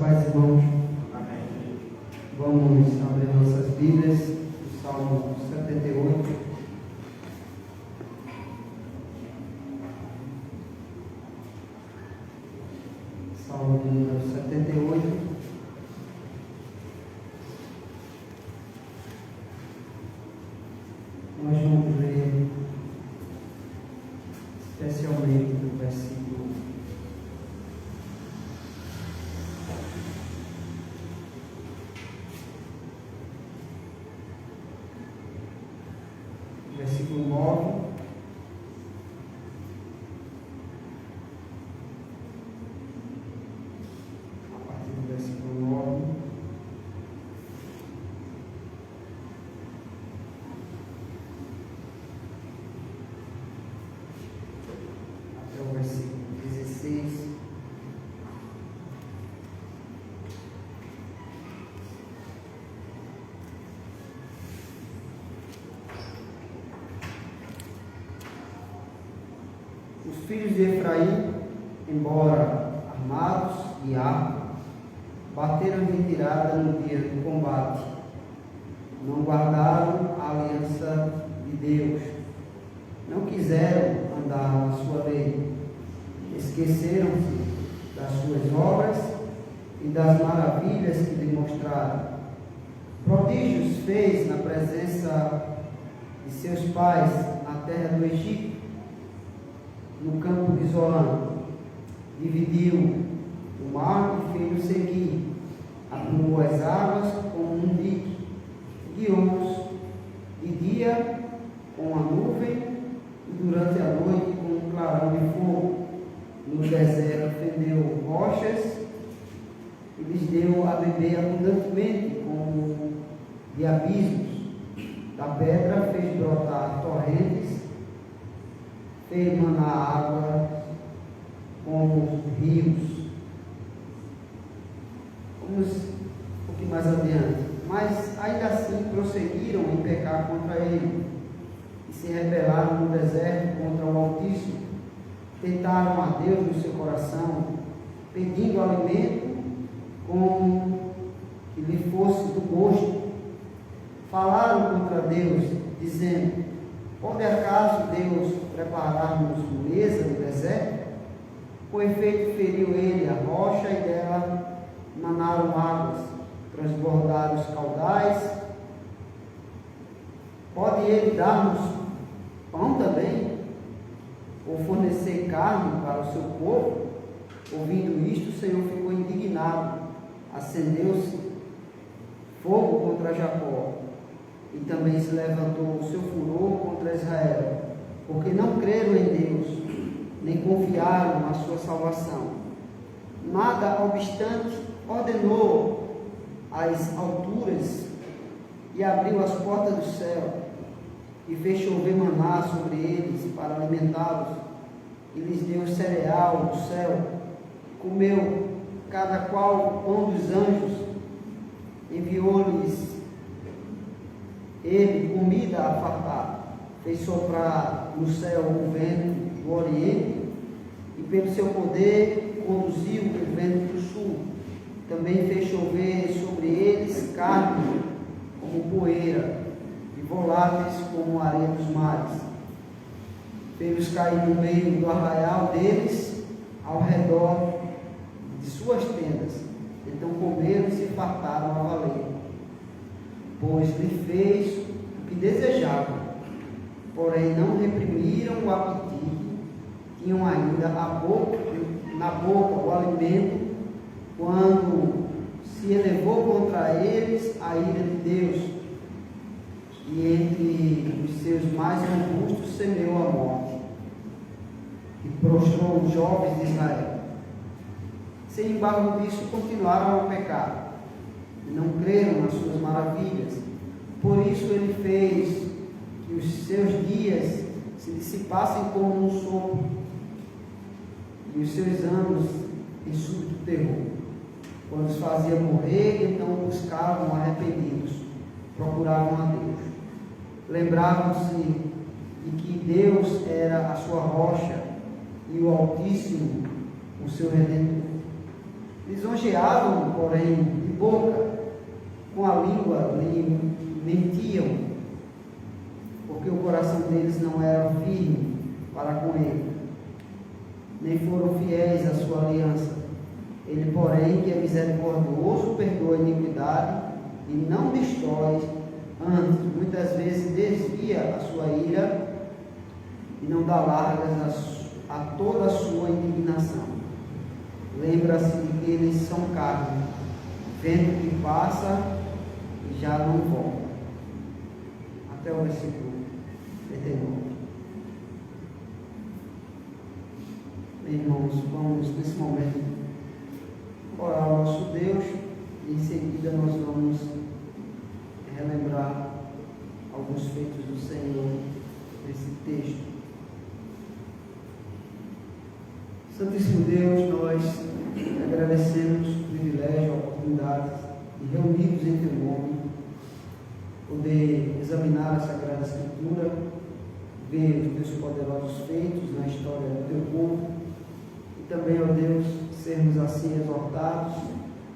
paz, irmãos. Amém. Vamos abrir nossas Bíblias, o Salmo 78. Salmo número 78. Nós vamos ler especialmente no versículo 9, a partir do versículo 9, até o versículo 16. Os filhos de Efraim, embora armados e arco, bateram em retirada no dia do combate. Não guardaram a aliança de Deus. Não quiseram andar na sua lei. Esqueceram-se das suas obras e das maravilhas que demonstraram. Prodígios fez na presença de seus pais na terra do Egito, no campo de Zoan. Dividiu o mar e fez-o seguir, apurou as águas como um dique, guiou-os de dia com a nuvem e durante a noite com um clarão de fogo. No deserto fendeu rochas e lhes deu a beber abundantemente como de abismos. Da pedra fez brotar torrentes, fez manar água como rios. Vamos um pouquinho mais adiante. Mas ainda assim prosseguiram em pecar contra ele e se rebelaram no deserto contra o Altíssimo. Tentaram a Deus no seu coração, pedindo alimento como que lhe fosse do gosto. Falaram contra Deus, dizendo: pode acaso Deus preparar-nos mesa no deserto? Com efeito, feriu ele a rocha e dela manaram águas, transbordaram os caudais. Pode ele dar-nos pão também? Ou fornecer carne para o seu povo? Ouvindo isto, o Senhor ficou indignado. Acendeu-se fogo contra Jacó, e também se levantou o seu furor contra Israel, porque não creram em Deus, nem confiaram na sua salvação. Nada obstante, ordenou as alturas e abriu as portas do céu, e fez chover maná sobre eles para alimentá-los, e lhes deu cereal do céu. Comeu cada qual o pão dos anjos, enviou-lhes ele comida a fartar, fez soprar no céu o vento do oriente, e pelo seu poder conduziu o vento do sul. Também fez chover sobre eles carne como poeira, e voláteis como a areia dos mares. Fez-os cair no meio do arraial deles, ao redor de suas tendas. Então comeram e se fartaram a valer, pois lhe fez o que desejavam, porém não reprimiram o apetite. Tinham ainda na boca o alimento, quando se elevou contra eles a ira de Deus, e entre os seus mais robustos semeou a morte, e prostrou os jovens de Israel. Sem embargo disso, continuaram a pecar, e não creram nas suas maravilhas. Por isso ele fez que os seus dias se dissipassem como um sopro, e os seus anos em súbito terror. Quando os fazia morrer, então buscavam arrependidos, procuravam a Deus. Lembravam-se de que Deus era a sua rocha e o Altíssimo o seu Redentor. Lisonjeavam, porém, de boca, com a língua lhe mentiam, porque o coração deles não era firme para com ele, nem foram fiéis à sua aliança. Ele, porém, que é misericordioso, perdoa a iniquidade e não destrói, antes, muitas vezes desvia a sua ira e não dá largas a toda a sua indignação. Lembra-se de que eles são carne, vento que passa e já não volta. Até o versículo 39. Irmãos, vamos nesse momento orar ao nosso Deus e em seguida nós vamos relembrar alguns feitos do Senhor nesse texto. Santíssimo Deus, nós agradecemos o privilégio, a oportunidade de reunidos em Teu nome, poder examinar a Sagrada Escritura, ver os Teus poderosos feitos na história do Teu povo e também, ó Deus, sermos assim exortados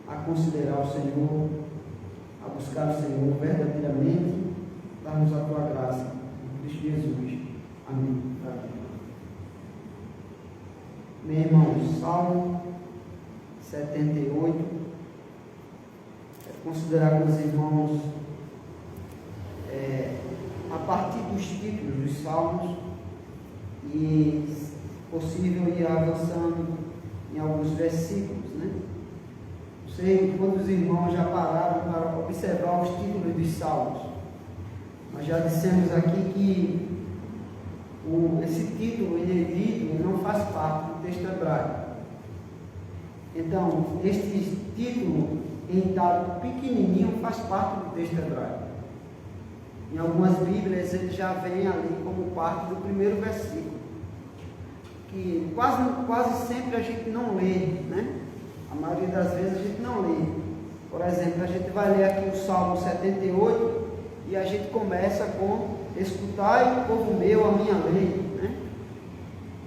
a considerar o Senhor, a buscar o Senhor verdadeiramente, dar-nos a Tua graça, em Cristo Jesus. Amém. Meu irmão, Salmo 78, considerar com os irmãos a partir dos títulos dos Salmos e, se possível, ir avançando em alguns versículos, né? Não sei quantos irmãos já pararam para observar os títulos dos Salmos. Nós já dissemos aqui que esse título, ele não faz parte do texto hebraico. Então, este título, em itálico pequenininho, faz parte do texto hebraico. Em algumas Bíblias, ele já vem ali como parte do primeiro versículo, que quase sempre a gente não lê, né? A maioria das vezes a gente não lê. Por exemplo, a gente vai ler aqui o Salmo 78 e a gente começa com: escutai, povo meu, a minha lei, né?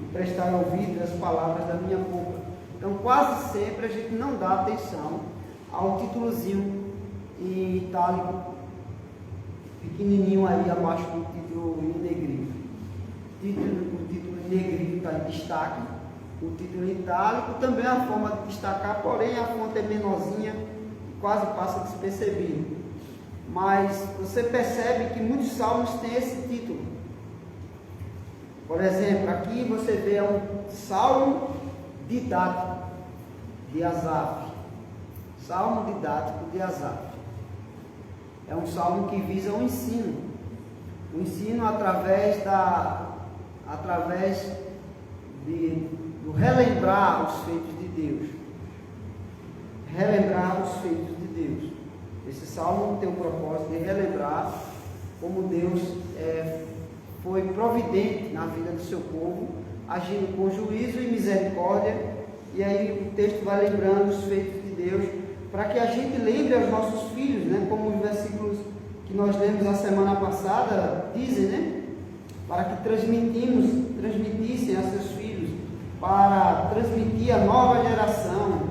E prestai ouvido às palavras da minha boca. Então, quase sempre a gente não dá atenção ao títulozinho em itálico, pequenininho aí abaixo do título em negrito. O título em negrito está em destaque, o título em itálico também é a forma de destacar, porém a fonte é menorzinha e quase passa despercebido. Mas você percebe que muitos salmos têm esse título. Por exemplo, aqui você vê um salmo didático de Asaf. Salmo didático de Asaf. É um salmo que visa o ensino. O ensino através do relembrar os feitos de Deus. Relembrar os feitos de Deus. Esse salmo tem o propósito de relembrar como Deus foi providente na vida do seu povo, agindo com juízo e misericórdia. E aí o texto vai lembrando os feitos de Deus, para que a gente lembre aos nossos filhos, né? Como os versículos que nós lemos a semana passada dizem, né? Para que transmitissem a seus filhos, para transmitir à nova geração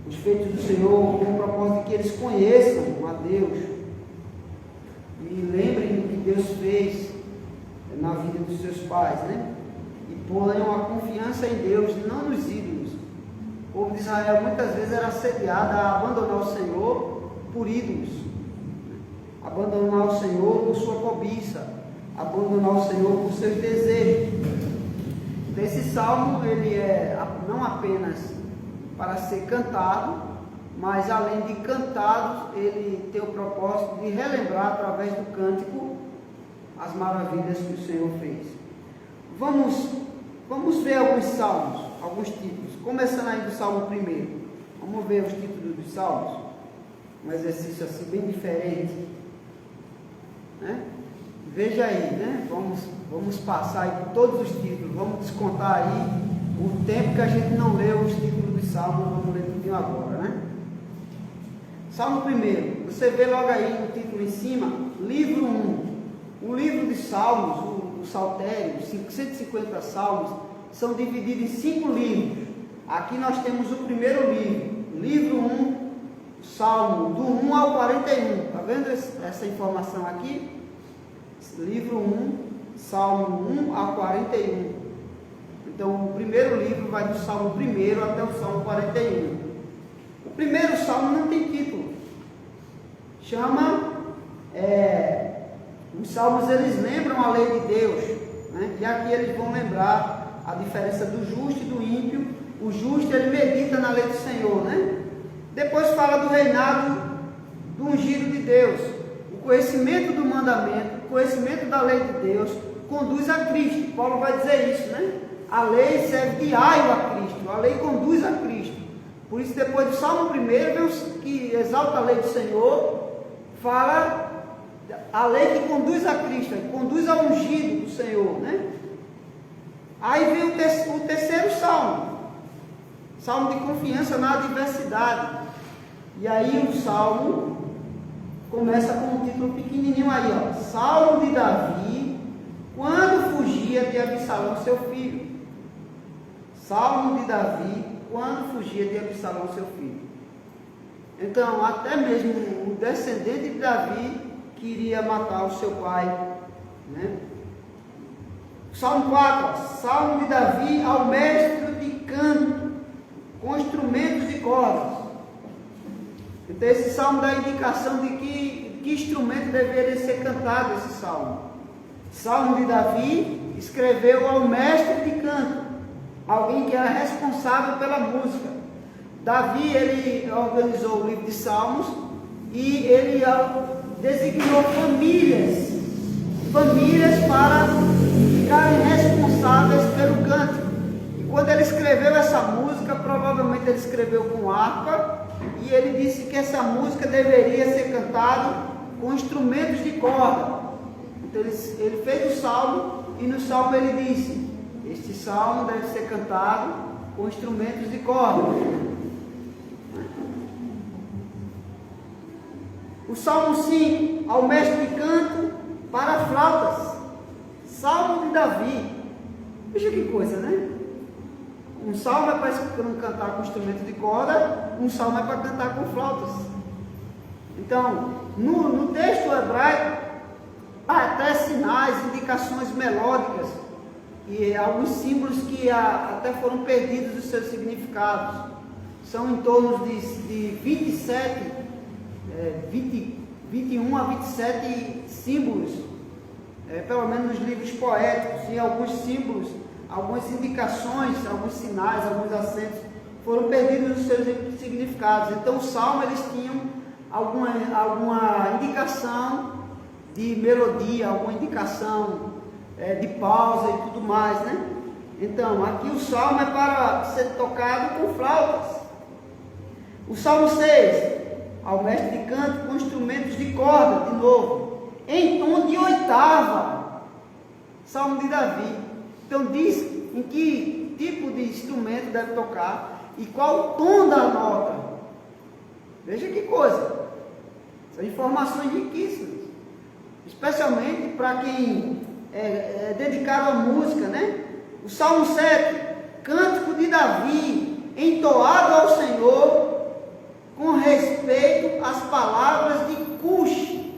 os feitos do Senhor, com o propósito de que eles conheçam a Deus e lembrem do que Deus fez na vida dos seus pais, né? E ponham a confiança em Deus, não nos ídolos. O povo de Israel muitas vezes era assediado a abandonar o Senhor por ídolos, abandonar o Senhor por sua cobiça, abandonar o Senhor por seus desejos. Esse salmo, ele é não apenas para ser cantado, mas além de cantado, ele tem o propósito de relembrar através do cântico as maravilhas que o Senhor fez. Vamos ver alguns salmos, alguns títulos, começando aí do Salmo 1. Vamos ver os títulos dos salmos, um exercício assim bem diferente, né? Veja aí, né? Vamos passar aí por todos os títulos, vamos descontar aí o tempo que a gente não leu os títulos dos salmos, vamos ler tudo agora, né? Salmo 1, você vê logo aí no título em cima, livro 1. O livro de salmos, o saltério, 150 salmos, são divididos em 5 livros. Aqui nós temos o primeiro livro 1, Salmo, do 1 ao 41. Está vendo essa informação aqui? Livro 1, Salmo 1 ao 41. Então, o primeiro livro vai do Salmo 1 até o Salmo 41. O primeiro Salmo não tem título. Os Salmos, eles lembram a lei de Deus, né? E aqui eles vão lembrar a diferença do justo e do ímpio. O justo, ele medita na lei do Senhor, né? Depois fala do reinado do ungido de Deus. O conhecimento do mandamento, o conhecimento da lei de Deus conduz a Cristo. Paulo vai dizer isso, né? A lei serve de aio a Cristo, a lei conduz a Cristo. Por isso, depois do Salmo 1, que exalta a lei do Senhor, fala a lei que conduz a Cristo, conduz ao ungido do Senhor, né? Aí vem o terceiro Salmo, Salmo de confiança na adversidade. E aí o Salmo começa com um título pequenininho aí, ó, Salmo de Davi, quando fugia de Absalão, seu filho. Salmo de Davi, quando fugia de Absalão, seu filho. Então, até mesmo o descendente de Davi queria matar o seu pai, né? Salmo 4, Salmo de Davi ao mestre de canto, com instrumentos de cordas. Então, esse salmo dá indicação de que instrumento deveria ser cantado esse salmo. Salmo de Davi escreveu ao mestre de canto, alguém que era responsável pela música. Davi, ele organizou o livro de Salmos e ele designou famílias para ficarem responsáveis pelo canto. E quando ele escreveu essa música, provavelmente ele escreveu com harpa, e ele disse que essa música deveria ser cantada com instrumentos de corda. Então ele fez o salmo, e no salmo ele disse: este salmo deve ser cantado com instrumentos de corda. O Salmo 5, ao mestre de canto para flautas. Salmo de Davi. Veja que coisa, né? Um salmo é para cantar com instrumentos de corda, um salmo é para cantar com flautas. Então, no texto hebraico, há até sinais, indicações melódicas e alguns símbolos que até foram perdidos dos seus significados. São em torno de 21 a 27 símbolos, pelo menos nos livros poéticos, e alguns símbolos, algumas indicações, alguns sinais, alguns acentos foram perdidos nos seus significados. Então, o salmo, eles tinham alguma indicação de melodia, alguma indicação de pausa e tudo mais, né? Então, aqui o salmo é para ser tocado com flautas. O Salmo 6, ao mestre de canto com instrumentos de corda, de novo, em tom de oitava. Salmo de Davi. Então diz em que tipo de instrumento deve tocar e qual o tom da nota. Veja que coisa. São informações riquíssimas, especialmente para quem é dedicado à música, né? O Salmo 7, cântico de Davi, entoado ao Senhor, com respeito às palavras de Cush,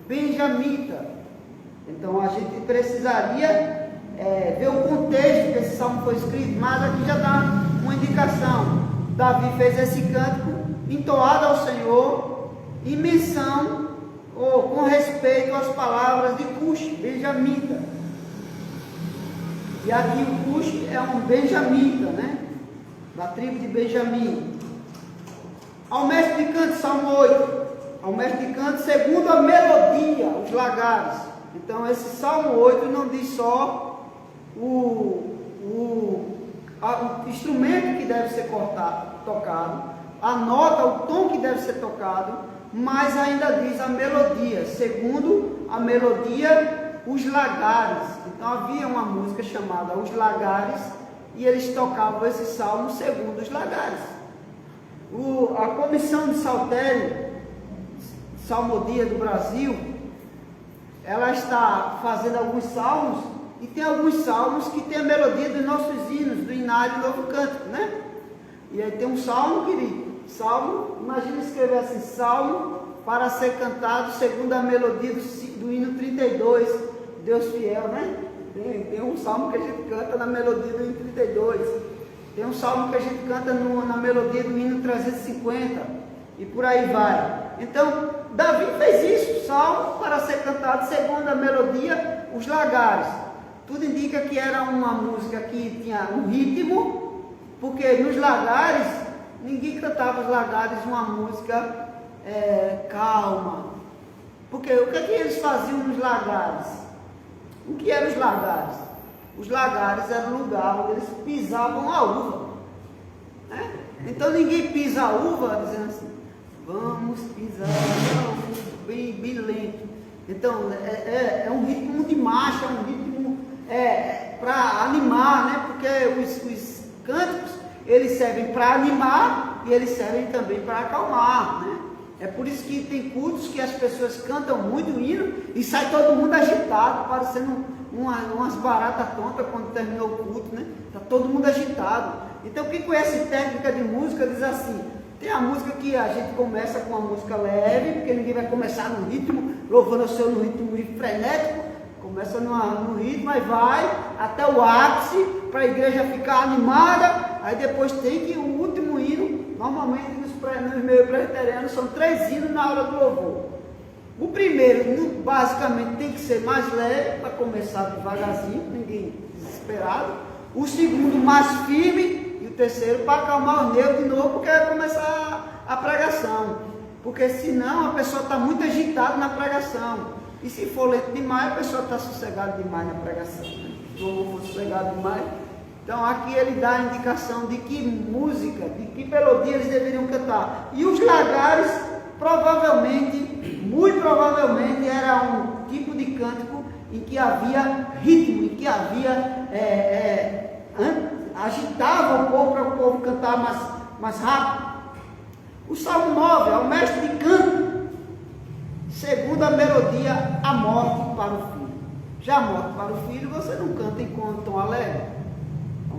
benjamita. Então a gente precisaria ver o contexto que esse salmo foi escrito, mas aqui já dá uma indicação. Davi fez esse cântico entoado ao Senhor em menção ou com respeito às palavras de Cush, benjamita. E aqui o Cush é um benjamita, né? Da tribo de Benjamim. Ao mestre de canto, Salmo 8. Ao mestre de canto, segundo a melodia, os lagares. Então, esse Salmo 8 não diz só o instrumento que deve ser tocado, a nota, o tom que deve ser tocado, mas ainda diz a melodia. Segundo a melodia, os lagares. Então, havia uma música chamada Os Lagares, e eles tocavam esse salmo segundo os lagares. A Comissão de Saltério, Salmodia do Brasil, ela está fazendo alguns salmos, e tem alguns salmos que tem a melodia dos nossos hinos, do Inário e Novo Cântico, né? E aí tem um salmo, querido. Salmo, imagina escrever assim, salmo para ser cantado segundo a melodia do hino 32, Deus fiel, né? Tem um salmo que a gente canta na melodia do hino 32. Tem um salmo que a gente canta na melodia do hino 350. E por aí vai. Então, Davi fez isso, salmo para ser cantado segundo a melodia, os lagares. Tudo indica que era uma música que tinha um ritmo, porque nos lagares, ninguém cantava os lagares uma música calma. Porque o que é que eles faziam nos lagares? O que eram os lagares? Os lagares eram o lugar onde eles pisavam a uva, né? Então ninguém pisa a uva dizendo assim, vamos pisar a uva, bem, bem lento. Então é um ritmo de marcha, um ritmo para animar, né? Porque os cânticos eles servem para animar e eles servem também para acalmar, né? É por isso que tem cultos que as pessoas cantam muito o hino e sai todo mundo agitado, parecendo umas baratas tontas quando terminou o culto, né? Está todo mundo agitado. Então quem conhece técnica de música diz assim, tem a música que a gente começa com uma música leve, porque ninguém vai começar no ritmo, louvando o Senhor no ritmo frenético, começa no ritmo, aí vai até o ápice, para a igreja ficar animada, aí depois tem que o último hino, normalmente nos meios presbiterianos são 3 hinos na hora do louvor. O primeiro, basicamente, tem que ser mais leve, para começar devagarzinho, ninguém desesperado. O segundo, mais firme. E o terceiro, para acalmar os nervos de novo, porque vai começar a pregação. Porque senão a pessoa está muito agitada na pregação. E se for lento demais, a pessoa está sossegada demais na pregação. Se o louvor for sossegado demais. Então aqui ele dá a indicação de que música, de que melodia eles deveriam cantar. E os lagares, provavelmente, muito provavelmente, era um tipo de cântico em que havia ritmo, em que havia, agitava o povo para o povo cantar mais rápido. O Salmo 9 é o mestre de canto, segundo a melodia, a morte para o filho. Já a morte para o filho, você não canta em tom alegre.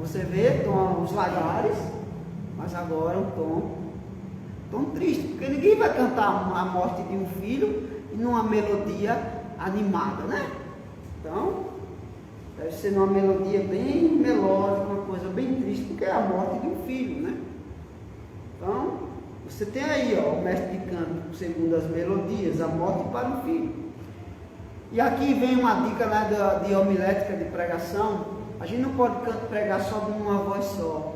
Você vê os lagares, mas agora um tom triste, porque ninguém vai cantar a morte de um filho numa melodia animada, né? Então, deve ser numa melodia bem melódica, uma coisa bem triste, porque é a morte de um filho, né? Então, você tem aí, o mestre de canto, segundo as melodias, a morte para o filho. E aqui vem uma dica lá de homilética de pregação. A gente não pode pregar só numa voz só.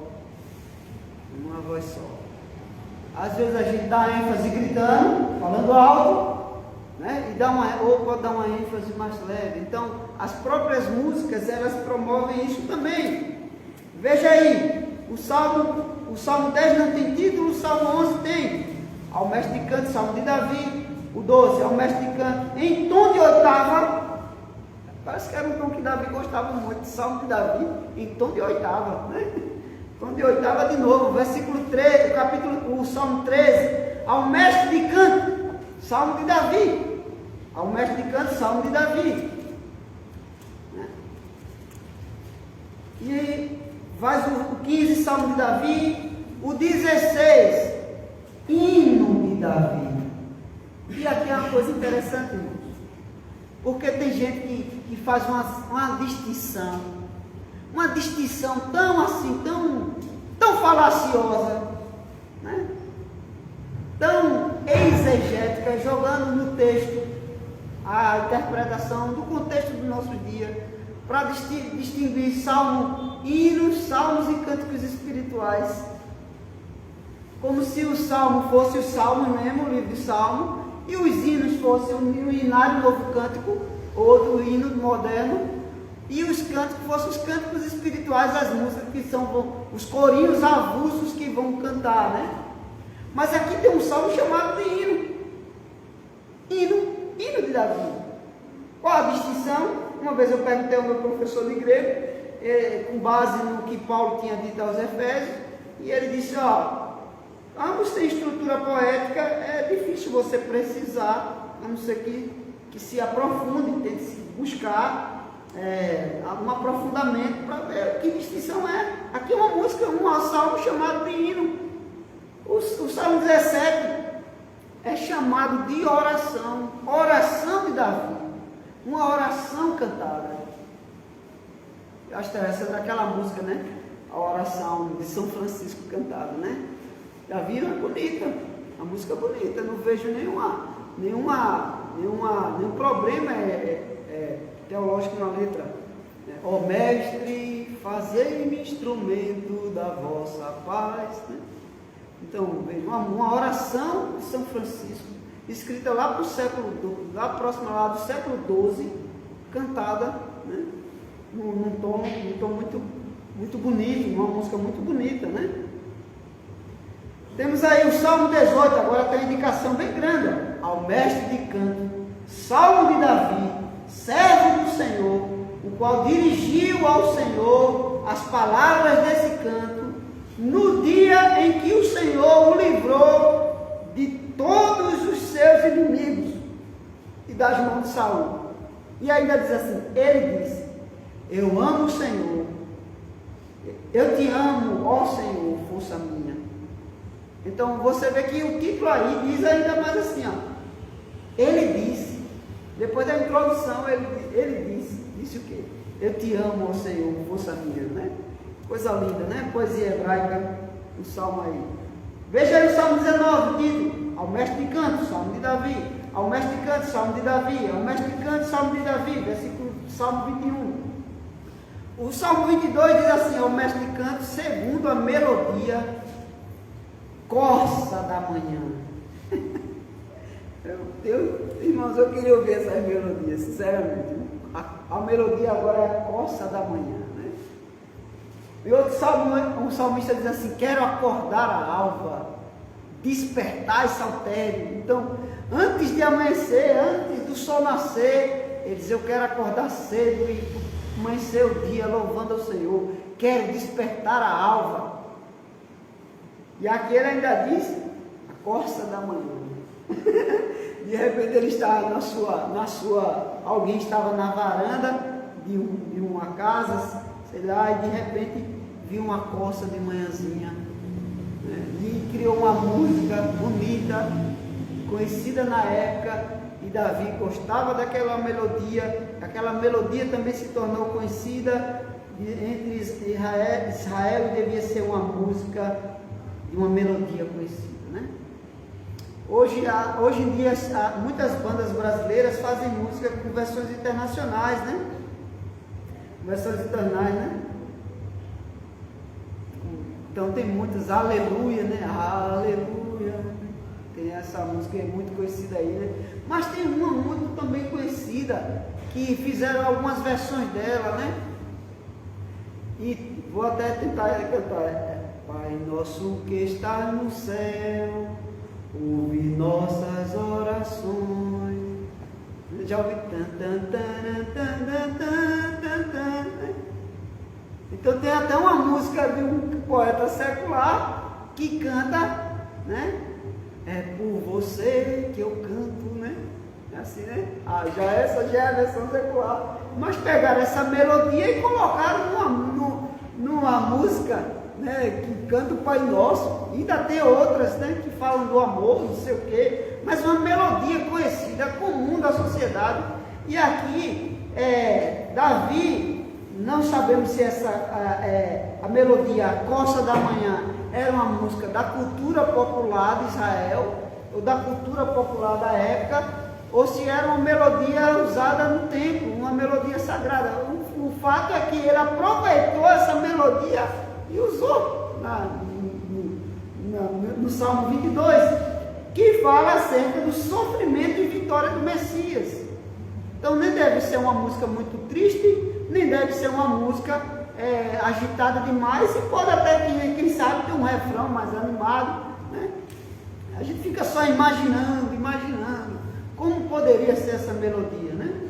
Numa voz só. Às vezes a gente dá ênfase gritando, falando alto, né? Ou pode dar uma ênfase mais leve. Então, as próprias músicas, elas promovem isso também. Veja aí, o Salmo 10 não tem título, o Salmo 11 tem. Ao mestre de canto, Salmo de Davi. O 12, ao mestre de canto, em tom de oitava. Parece que era um tom que Davi gostava muito, Salmo de Davi, em tom de oitava, né? Tom de oitava de novo, versículo 13, o Salmo 13, ao mestre de canto, Salmo de Davi, ao mestre de canto, Salmo de Davi. E vai o 15, Salmo de Davi, o 16, hino de Davi. E aqui é uma coisa interessante, irmãos. Porque tem gente que faz uma distinção tão assim, tão falaciosa, né? Tão exegética, jogando no texto a interpretação do contexto do nosso dia, para distinguir hinos, salmos e cânticos espirituais, como se o salmo fosse o salmo mesmo, o livro de salmo, e os hinos fossem o hinário novo cântico, ou do hino moderno, e os cânticos fossem os cânticos espirituais, as músicas que são os corinhos avulsos que vão cantar, né? Mas aqui tem um salmo chamado de hino de Davi. Qual a distinção? Uma vez eu perguntei ao meu professor de grego, com base no que Paulo tinha dito aos Efésios, e ele disse, ambos têm estrutura poética, é difícil você precisar, a não ser que se aprofunde, tente se buscar um aprofundamento para ver que distinção é. Aqui é uma música, um salmo chamado de hino. O Salmo 17 é chamado de oração, oração de Davi, uma oração cantada. Eu acho que essa é daquela música, né? A oração de São Francisco cantada, né? Já viram? É bonita, a música é bonita, não vejo nenhum problema teológico na letra. Ó mestre, fazei-me instrumento da vossa paz, né? Então, veja, uma oração de São Francisco, escrita lá para o século XII, lá próxima lá do século XII, cantada, né? num tom muito bonito, uma música muito bonita, né? Temos aí o Salmo 18, agora tem uma indicação bem grande, ó. Ao mestre de canto, Salmo de Davi, servo do Senhor, o qual dirigiu ao Senhor as palavras desse canto, no dia em que o Senhor o livrou de todos os seus inimigos e das mãos de Saul. E ainda diz assim, ele disse, eu amo o Senhor, eu te amo, ó Senhor, força minha. Então você vê que o título aí diz ainda mais assim, ó, ele disse, depois da introdução, ele disse o quê? Eu te amo, ó Senhor, força minha, né? Coisa linda, né? Poesia hebraica, o salmo aí. Veja aí o Salmo 19, título, ao mestre de canto, Salmo de Davi, ao mestre de canto, Salmo de Davi, ao mestre de canto, Salmo de Davi, versículo, Salmo 21. O Salmo 22 diz assim, ao mestre de canto, segundo a melodia corça da manhã. Irmãos, eu queria ouvir essas melodias, sinceramente. A melodia agora é a corça da manhã, né? E outro salmo, um salmista diz assim, quero acordar a alva, despertar e saltério. Então, antes de amanhecer, antes do sol nascer, ele diz, eu quero acordar cedo e amanhecer o dia louvando ao Senhor, quero despertar a alva. E aqui ele ainda diz, a corça da manhã. De repente ele estava alguém estava na varanda de uma casa, sei lá, e de repente viu uma corça de manhãzinha, né? E criou uma música bonita, conhecida na época, e Davi gostava daquela melodia, aquela melodia também se tornou conhecida entre Israel e devia ser uma música de uma melodia conhecida, né? Hoje em dia, muitas bandas brasileiras fazem música com versões internacionais, né? Versões internacionais, né? Então tem muitas, aleluia, né? Aleluia. Tem essa música, é muito conhecida aí, né? Mas tem uma muito também conhecida, que fizeram algumas versões dela, né? E vou até tentar cantar. Pai nosso que está no céu, ouve nossas orações. Já ouvi? Então tem até uma música de um poeta secular que canta, né? É por você que eu canto, né? É assim, né? Essa já é a versão secular. Mas pegaram essa melodia e colocaram numa música, né, que canta o Pai Nosso. E ainda tem outras, né, que falam do amor, não sei o quê. Mas uma melodia conhecida, comum da sociedade. E aqui, Davi, não sabemos se a melodia, a Corça da Manhã, era uma música da cultura popular de Israel, ou da cultura popular da época, ou se era uma melodia usada no templo, uma melodia sagrada. O fato é que ele aproveitou essa melodia e usou no Salmo 22, que fala acerca do sofrimento e vitória do Messias. Então nem deve ser uma música muito triste, nem deve ser uma música agitada demais, e pode até, quem sabe, ter um refrão mais animado, né? A gente fica só imaginando como poderia ser essa melodia, né?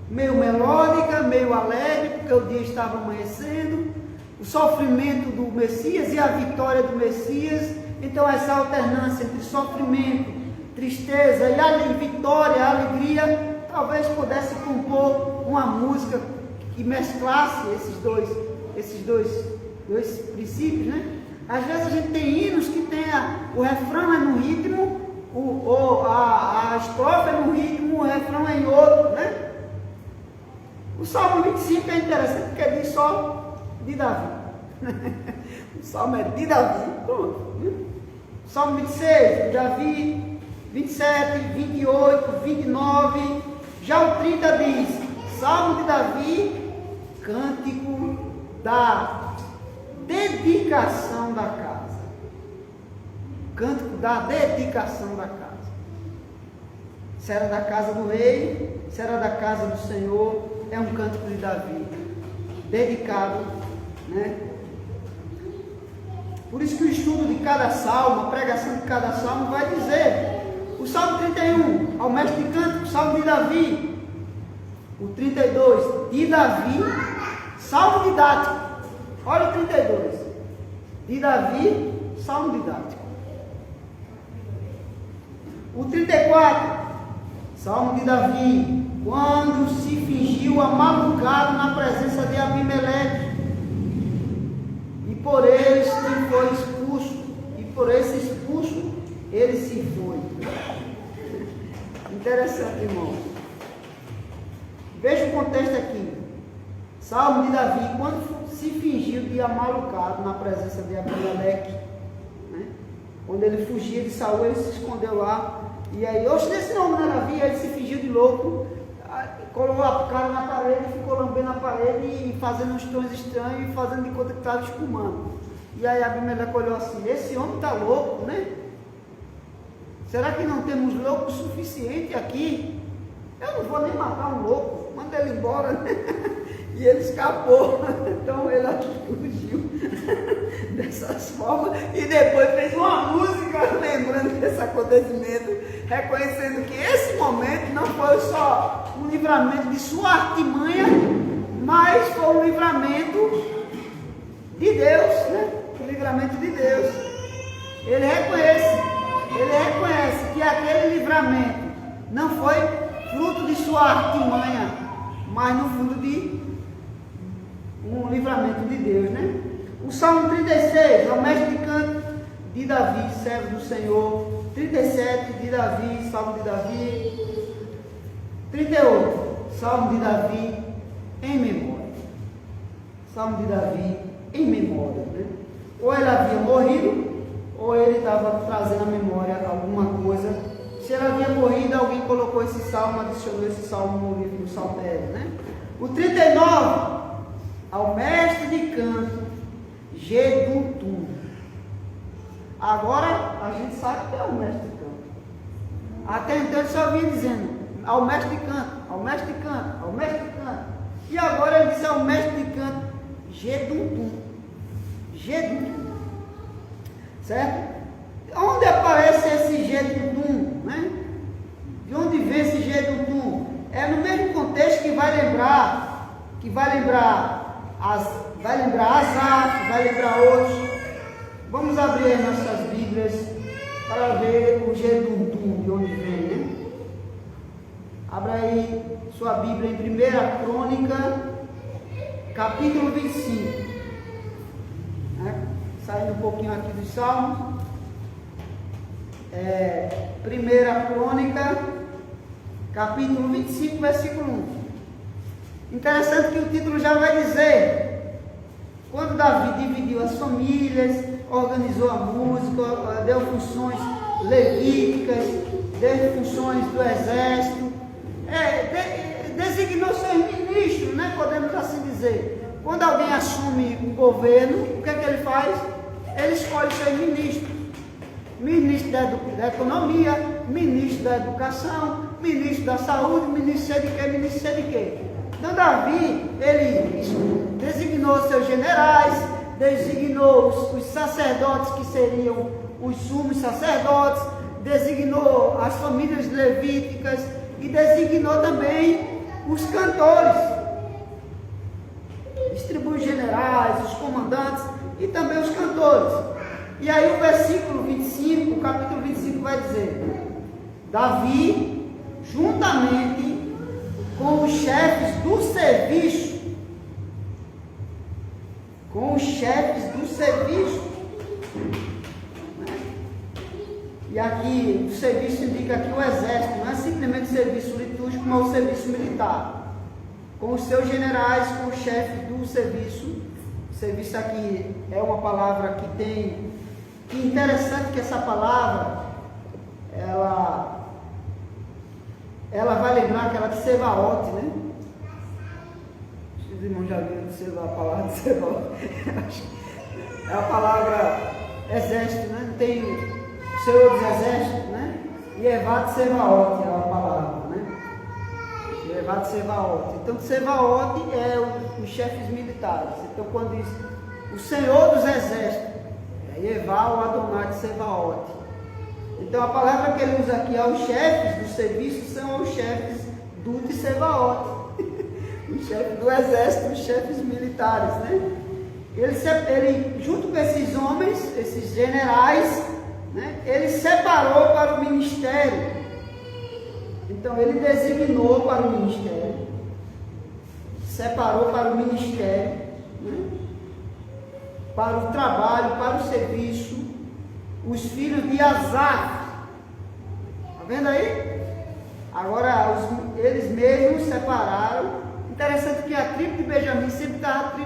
Meio melódica, meio alegre, porque o dia estava amanhecendo, o sofrimento do Messias e a vitória do Messias. Então essa alternância entre sofrimento, tristeza e vitória, alegria, talvez pudesse compor uma música que mesclasse esses dois princípios, né? Às vezes a gente tem hinos que tem o refrão é no ritmo, a estrofe é no ritmo, o refrão é em outro, né? O Salmo 25 é interessante porque diz só de Davi. O Salmo é de Davi, pronto. O Salmo 26, de Davi, 27, 28, 29, já o 30 diz, Salmo de Davi, cântico da dedicação da casa. Cântico da dedicação da casa. Se era da casa do rei, se era da casa do Senhor, é um cântico de Davi, dedicado, né? Por isso que o estudo de cada salmo, a pregação de cada salmo vai dizer, o Salmo 31, ao mestre de cântico, Salmo de Davi, o 32, de Davi, Salmo didático, olha o 32, de Davi, Salmo didático. O 34, Salmo de Davi, quando se fingiu amalucado na presença de Abimeleque, e por eles ele foi expulso, e por esse expulso ele se foi. Interessante, irmão. Veja o contexto aqui. Salmo de Davi, quando se fingiu de amalucado na presença de Abimeleque, né? Quando ele fugia de Saul, ele se escondeu lá. E aí, oxe, nesse nome não era Davi, ele se fingiu de louco, colocou a cara na parede, ficou lambendo a parede e fazendo uns tons estranhos e fazendo de conta que estava espumando. E aí Abimeleque olhou assim, esse homem está louco, né? Será que não temos louco suficiente aqui? Eu não vou nem matar um louco, manda ele embora, né? E ele escapou, então ele fugiu dessas formas e depois fez uma música lembrando desse acontecimento, reconhecendo que esse momento não foi só um livramento de sua artimanha, mas foi um livramento de Deus, né? Um livramento de Deus. Ele reconhece que aquele livramento não foi fruto de sua artimanha, mas no fundo de um livramento de Deus, né? O Salmo 36, ao mestre de canto de Davi, servo do Senhor. 37, de Davi, Salmo de Davi. 38, Salmo de Davi, em memória. Salmo de Davi, em memória, né? Ou ele havia morrido, ou ele estava trazendo à memória alguma coisa. Se ele havia morrido, alguém colocou esse salmo, adicionou esse salmo no livro do Saltério, né? O 39, ao mestre de canto, Gedutum. Agora a gente sabe que é o mestre de canto. Até então ele só vinha dizendo, ao mestre de canto, ao mestre de canto, ao mestre de canto. E agora ele disse ao mestre de canto, Gedutum. Gedutum. Certo? Onde aparece esse Gedutum, né? De onde vem esse Gedutum? É no mesmo contexto que vai lembrar Asaf, vai lembrar outros. Vamos abrir as nossas Bíblias para ver o Gedutum, de onde vem, né? Abra aí sua Bíblia em 1 Crônica, capítulo 25. Né? Saindo um pouquinho aqui dos Salmos. 1 Crônica, capítulo 25, versículo 1. Interessante que o título já vai dizer, quando Davi dividiu as famílias, organizou a música, deu funções levíticas, deu funções do exército, designou seus ministros, né, podemos assim dizer. Quando alguém assume um governo, o que é que ele faz? Ele escolhe seus ministros. Ministro da economia, ministro da educação, ministro da saúde, ministro de quê, ministro de quê. Então Davi, ele designou seus generais, designou os sacerdotes que seriam os sumos sacerdotes, designou as famílias levíticas e designou também os cantores. Distribui os generais, os comandantes e também os cantores. E aí o versículo 25, o capítulo 25 vai dizer, Davi, juntamente com os chefes do serviço, com os chefes do serviço. E aqui, o serviço indica aqui o exército, não é simplesmente serviço litúrgico, mas o serviço militar. Com os seus generais, com os chefes do serviço. O serviço aqui é uma palavra que tem... Que interessante que essa palavra, ela vai lembrar aquela de Sebaote, né? Os irmãos já viram a palavra de Sebaote. É a palavra exército, né? Tem o Senhor dos Exércitos, né? E Evad Sebaote é a palavra, né? Evad Sebaote. Então, Sebaote é os chefes militares. Então, quando diz o Senhor dos Exércitos, é Evad ou Adonai de Sebaote. Então, a palavra que ele usa aqui aos chefes do serviço são os chefes do de Sebaote. Os chefes do exército, os chefes militares, né? Ele, junto com esses homens, esses generais, né, ele separou para o ministério. Então, ele designou para o ministério, separou para o ministério, né, para o trabalho, para o serviço, os filhos de Asaf. Está vendo aí? Agora, eles mesmos separaram. Interessante que a tribo de Benjamim sempre estava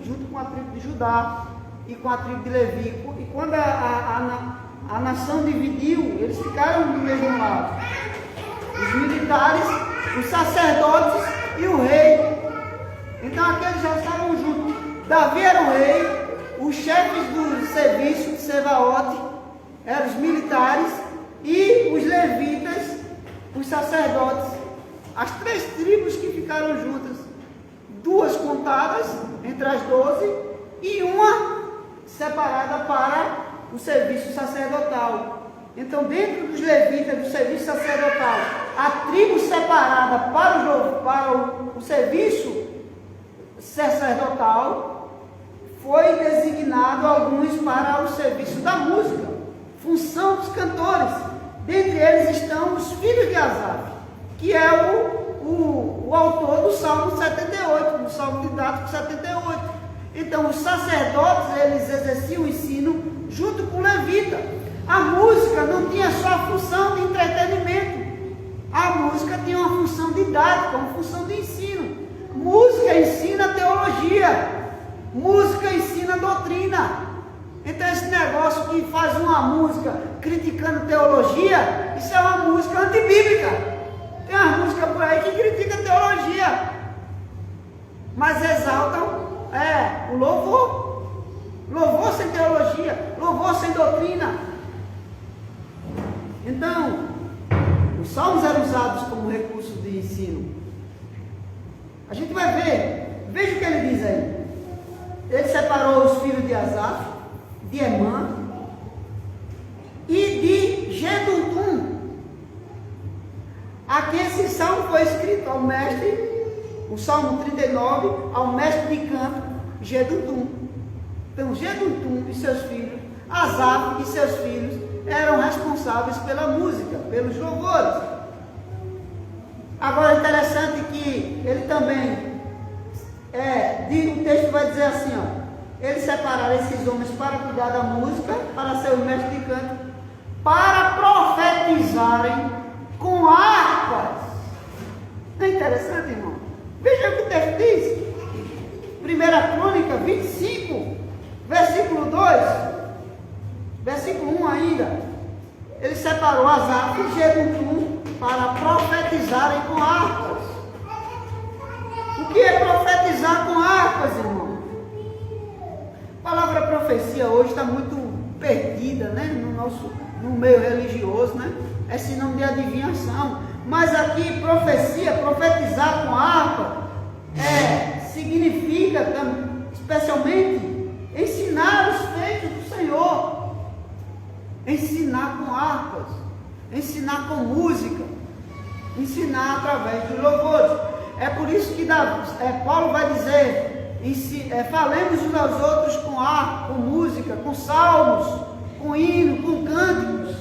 junto com a tribo de Judá e com a tribo de Levi. E quando a nação dividiu, eles ficaram do mesmo lado. Os militares, os sacerdotes e o rei. Então aqueles já estavam juntos. Davi era o rei, os chefes do serviço de Sebaote eram os militares e os levitas, os sacerdotes. As 3 tribos que ficaram juntas, 2 contadas entre as 12 e uma separada para o serviço sacerdotal. Então, dentro dos levitas do serviço sacerdotal, a tribo separada para o serviço sacerdotal, foi designado alguns para o serviço da música, função dos cantores. Dentre eles estão os filhos de Asaf, que é o autor do Salmo 78, do Salmo didático 78. Então, os sacerdotes, eles exerciam o ensino junto com o levita. A música não tinha só a função de entretenimento. A música tinha uma função didática, uma função de ensino. Música ensina teologia. Música ensina doutrina. Então, esse negócio que faz uma música criticando teologia, isso é uma música antibíblica. Tem uma música por aí que critica teologia, mas exaltam o louvor. Louvor sem teologia, louvor sem doutrina. Então, os salmos eram usados como recurso de ensino. A gente vai ver, veja o que ele diz aí. Ele separou os filhos de Asaf, de Emã e de Jedutum. Aqui esse salmo foi escrito ao mestre, o Salmo 39, ao mestre de canto, Jedutum. Então, Jedutum e seus filhos, Asaf e seus filhos, eram responsáveis pela música, pelos louvores. Agora, é interessante que ele também, o texto vai dizer assim, eles separaram esses homens para cuidar da música, para ser o mestre de canto, para profetizarem com harpas. Não é interessante, irmão? Veja o que o texto diz. 1 Crônica 25, versículo 2, versículo 1 ainda. Ele separou Asaf e Jedutum para profetizarem com harpas. O que é profetizar com harpas, irmão? A palavra profecia hoje está muito perdida, né? No meio religioso, né? É sinônimo de adivinhação. Mas aqui, profecia, profetizar com harpa, significa especialmente ensinar os feitos do Senhor. Ensinar com harpas, ensinar com música, ensinar através dos louvores. É por isso que Paulo vai dizer, falemos uns aos outros com harpa, com música, com salmos, com hino, com cânticos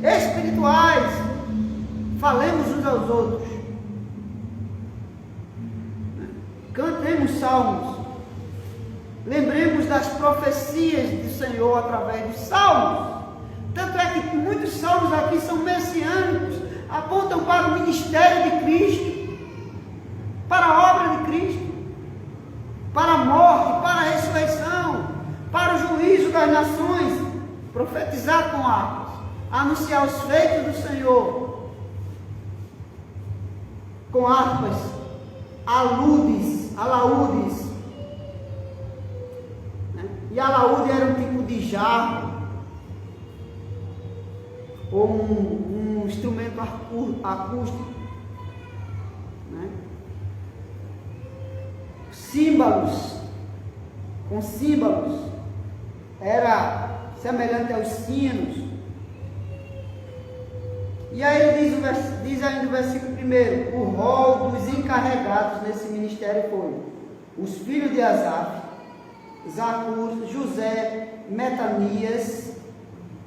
espirituais. Falemos uns aos outros. Cantemos salmos. Lembremos das profecias do Senhor através dos salmos. Tanto é que muitos salmos aqui são messiânicos, apontam para o ministério de Cristo, para a obra de Cristo, para a morte, para a ressurreição, para o juízo das nações. Profetizar com harpas, anunciar os feitos do Senhor com harpas, alaúdes, né? E alaúde era um tipo de jarro ou um instrumento acústico, né? Símbolos, com símbolos, era semelhante aos sinos. E aí ele diz ainda no versículo 1, o rol dos encarregados nesse ministério foi os filhos de Asaf, Zacur, José, Metanias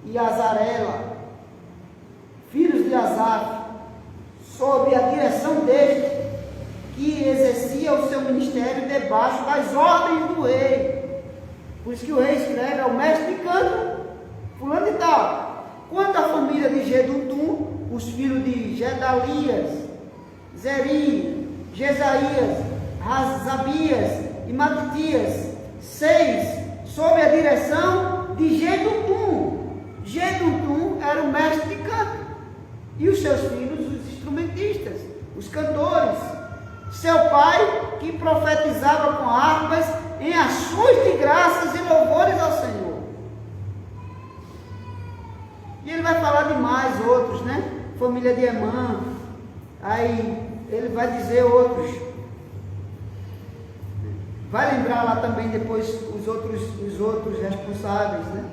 e Azarela, filhos de Asaf, sob a direção deste, que exercia o seu ministério debaixo das ordens do rei. Por isso que o rei escreve ao mestre de canto, fulano e tal. Quanto à família de Jedutum, os filhos de Gedalias, Zeri, Jesaías, Razabias e Matitias, 6, sob a direção de Jedutum. Jedutum era o mestre de canto, e os seus filhos, os instrumentistas, os cantores. Seu pai, que profetizava com harpas em ações de graças e louvores ao Senhor. E ele vai falar de mais outros, né? Família de Emã. Aí ele vai dizer outros. Vai lembrar lá também depois os outros responsáveis, né?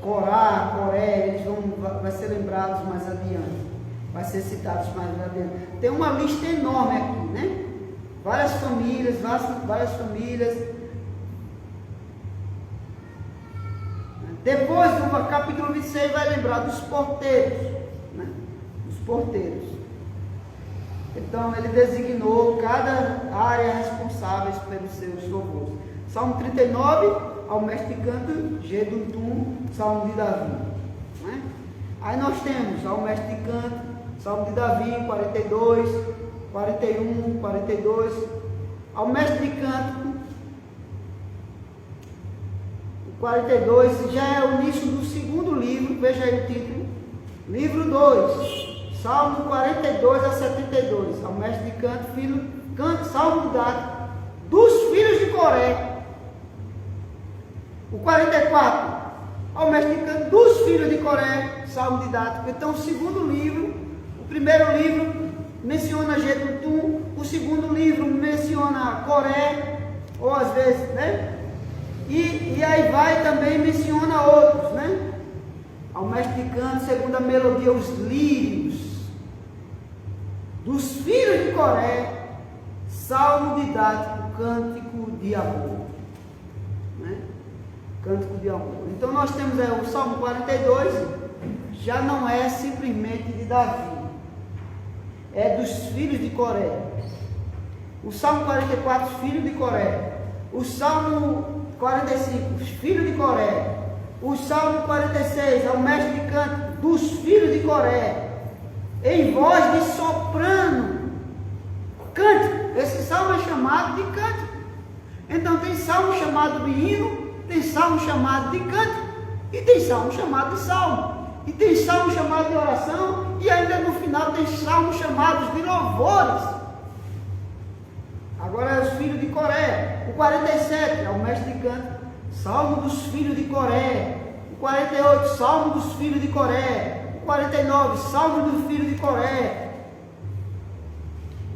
Corá, Coré, eles vai ser lembrados mais adiante. Vai ser citados mais adiante. Tem uma lista enorme aqui, né? Várias famílias. Depois do capítulo 26 vai lembrar dos porteiros, né? Os porteiros. Então ele designou cada área responsável pelos seus louvores. Salmo 39, ao mestre de canto, Jedutum, Salmo de Davi, né? Aí nós temos ao mestre de canto, Salmo de Davi, 42, 41, 42. Ao mestre de canto, 42, já é o início do segundo livro, veja aí o título. Livro 2, Salmo 42 a 72. Ao mestre de canto, Salmo de Davi, dos filhos de Coré. O 44, ao mestre de canto, dos filhos de Coré, Salmo didático. Então, o segundo livro, o primeiro livro menciona Jedutum, o segundo livro menciona Coré, ou às vezes, né? E aí vai também menciona outros, né? Ao mestre de canto, segunda melodia, os lírios, dos filhos de Coré, Salmo didático, cântico de amor, né? Cântico de amor. Então nós temos o Salmo 42, já não é simplesmente de Davi, é dos filhos de Coré. O Salmo 44, filho de Coré. O Salmo 45, os filhos de Coré. O Salmo 46, ao mestre de canto, dos filhos de Coré, em voz de soprano, cântico. Esse salmo é chamado de cântico. Então tem salmo chamado de hino, tem salmo chamado de cântico, e tem salmo chamado de salmo, e tem salmo chamado de oração, e ainda no final tem salmos chamados de louvores. Agora é os filhos de Coré. O 47 é o mestre de canto, Salmo dos filhos de Coré. O 48, Salmo dos filhos de Coré. O 49, Salmo dos filhos de Coré.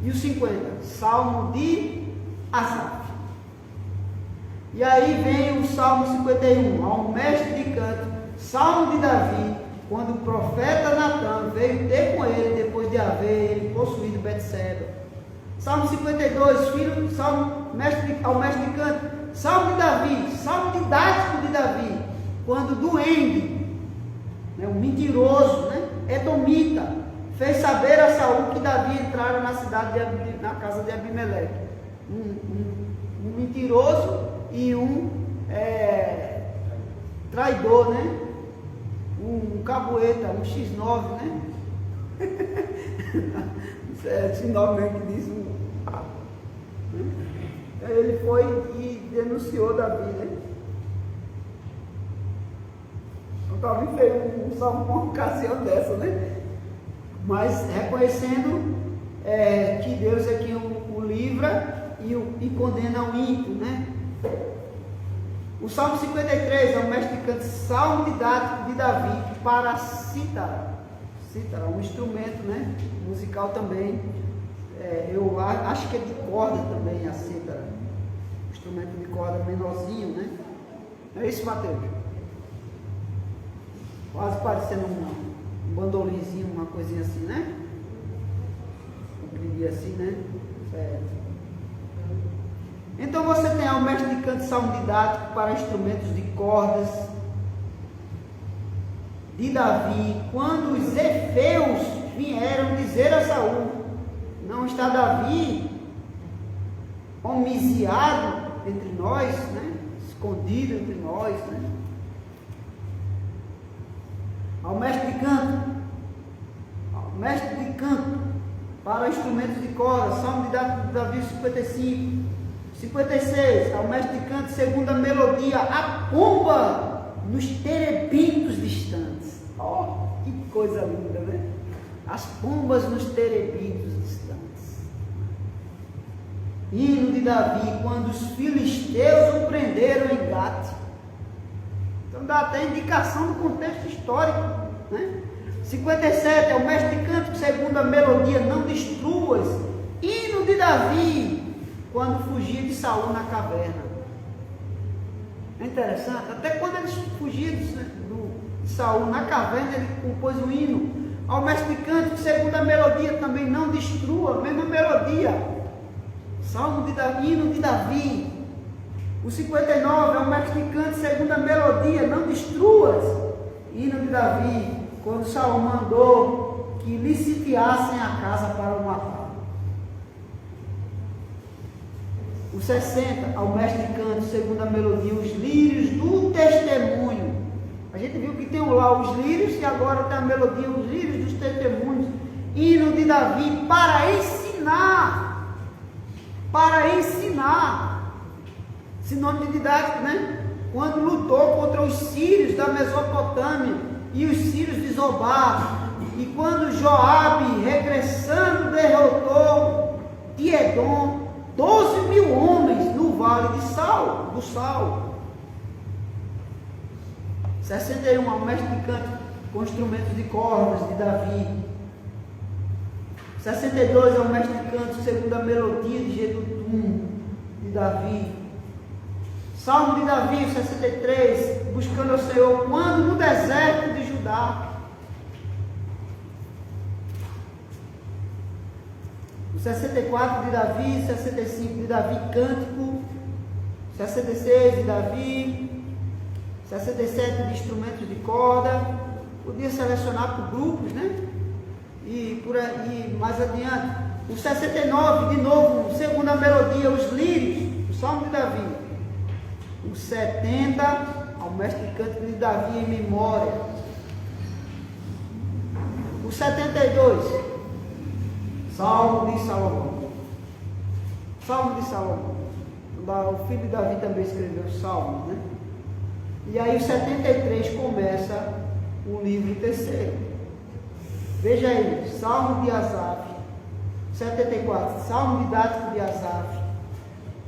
E o 50, Salmo de Asaf. E aí vem o Salmo 51, ao mestre de canto, Salmo de Davi, quando o profeta Natan veio ter com ele depois de haver ele possuído Betseba. Salmo 52, ao mestre de canto, Salmo de Davi, Salmo didático de Davi, quando Duende, né, um mentiroso, né, edomita, fez saber a Saul que Davi entrara na cidade, na casa de Abimeleque, um Um mentiroso e um traidor, né? Um cabueta, um X9, né? Isso é X9 mesmo que diz. Ele foi e denunciou Davi, né? Então Davi fez um salmo com uma ocasião dessa, né? Mas reconhecendo que Deus é quem o livra e condena o ímpio, né? O Salmo 53 é um mestre de canto, salmo didático de Davi para cítara. Cítara, um instrumento, né? Musical também. Eu acho que é de corda também, a cítara. Instrumento de corda menorzinho, né? É isso, Mateus? Quase parecendo um bandolinzinho, uma coisinha assim, né? Compridinho assim, né? Certo. Então você tem o mestre de canto, salmo didático para instrumentos de cordas de Davi, quando os efeus vieram dizer a Saul: não está Davi homiciado entre nós, né? Escondido entre nós, né? Ao mestre de canto para instrumentos de corda, salmo didático de Davi 55. 56, ao mestre de canto, segunda melodia, a pomba nos terebitos distantes. Oh, que coisa linda, né? As pombas nos terebitos distantes. Hino de Davi, quando os filisteus o prenderam em Gate. Então dá até indicação do contexto histórico, né? 57, é o mestre de canto, segunda melodia, não destruas. Hino de Davi, quando fugia de Saul na caverna. É interessante, até quando eles fugiam de Saul na caverna, ele compôs um hino. Ao mestre de canto, segunda melodia, também não destrua, mesma melodia. Salmo de Davi, hino de Davi. O 59 é o mestre de canto, segunda melodia, não destruas. Hino de Davi, quando Saul mandou que lhe sitiassem a casa para o matar. O 60, ao mestre de canto, segunda melodia, os lírios do testemunho. A gente viu que tem lá os lírios e agora tem a melodia, os lírios dos testemunhos. Hino de Davi para ensinar. Para ensinar. Sinônimo didático, né? Quando lutou contra os sírios da Mesopotâmia e os sírios de Zobá. E quando Joabe, regressando, derrotou de Edom 12.000 homens no vale de do Sal. 61, ao mestre de canto com instrumentos de cordas de Davi. 62, ao mestre de canto, segunda melodia de Jedutum de Davi. Salmo de Davi, 63, buscando o Senhor, quando no deserto de Judá. O 64 de Davi, 65 de Davi, cântico, 66 de Davi, 67 de instrumentos de corda. Podia selecionar por grupos, né? E por aí, mais adiante. O 69, de novo, segunda melodia, os lírios, o Salmo de Davi. O 70, ao mestre de cântico de Davi em memória. O 72, Salmo de Salomão. Salmo de Salomão. O filho de Davi também escreveu Salmo, né? E aí o 73 começa o livro terceiro. Veja aí, Salmo de Asaf. 74, Salmo didático de Asaf.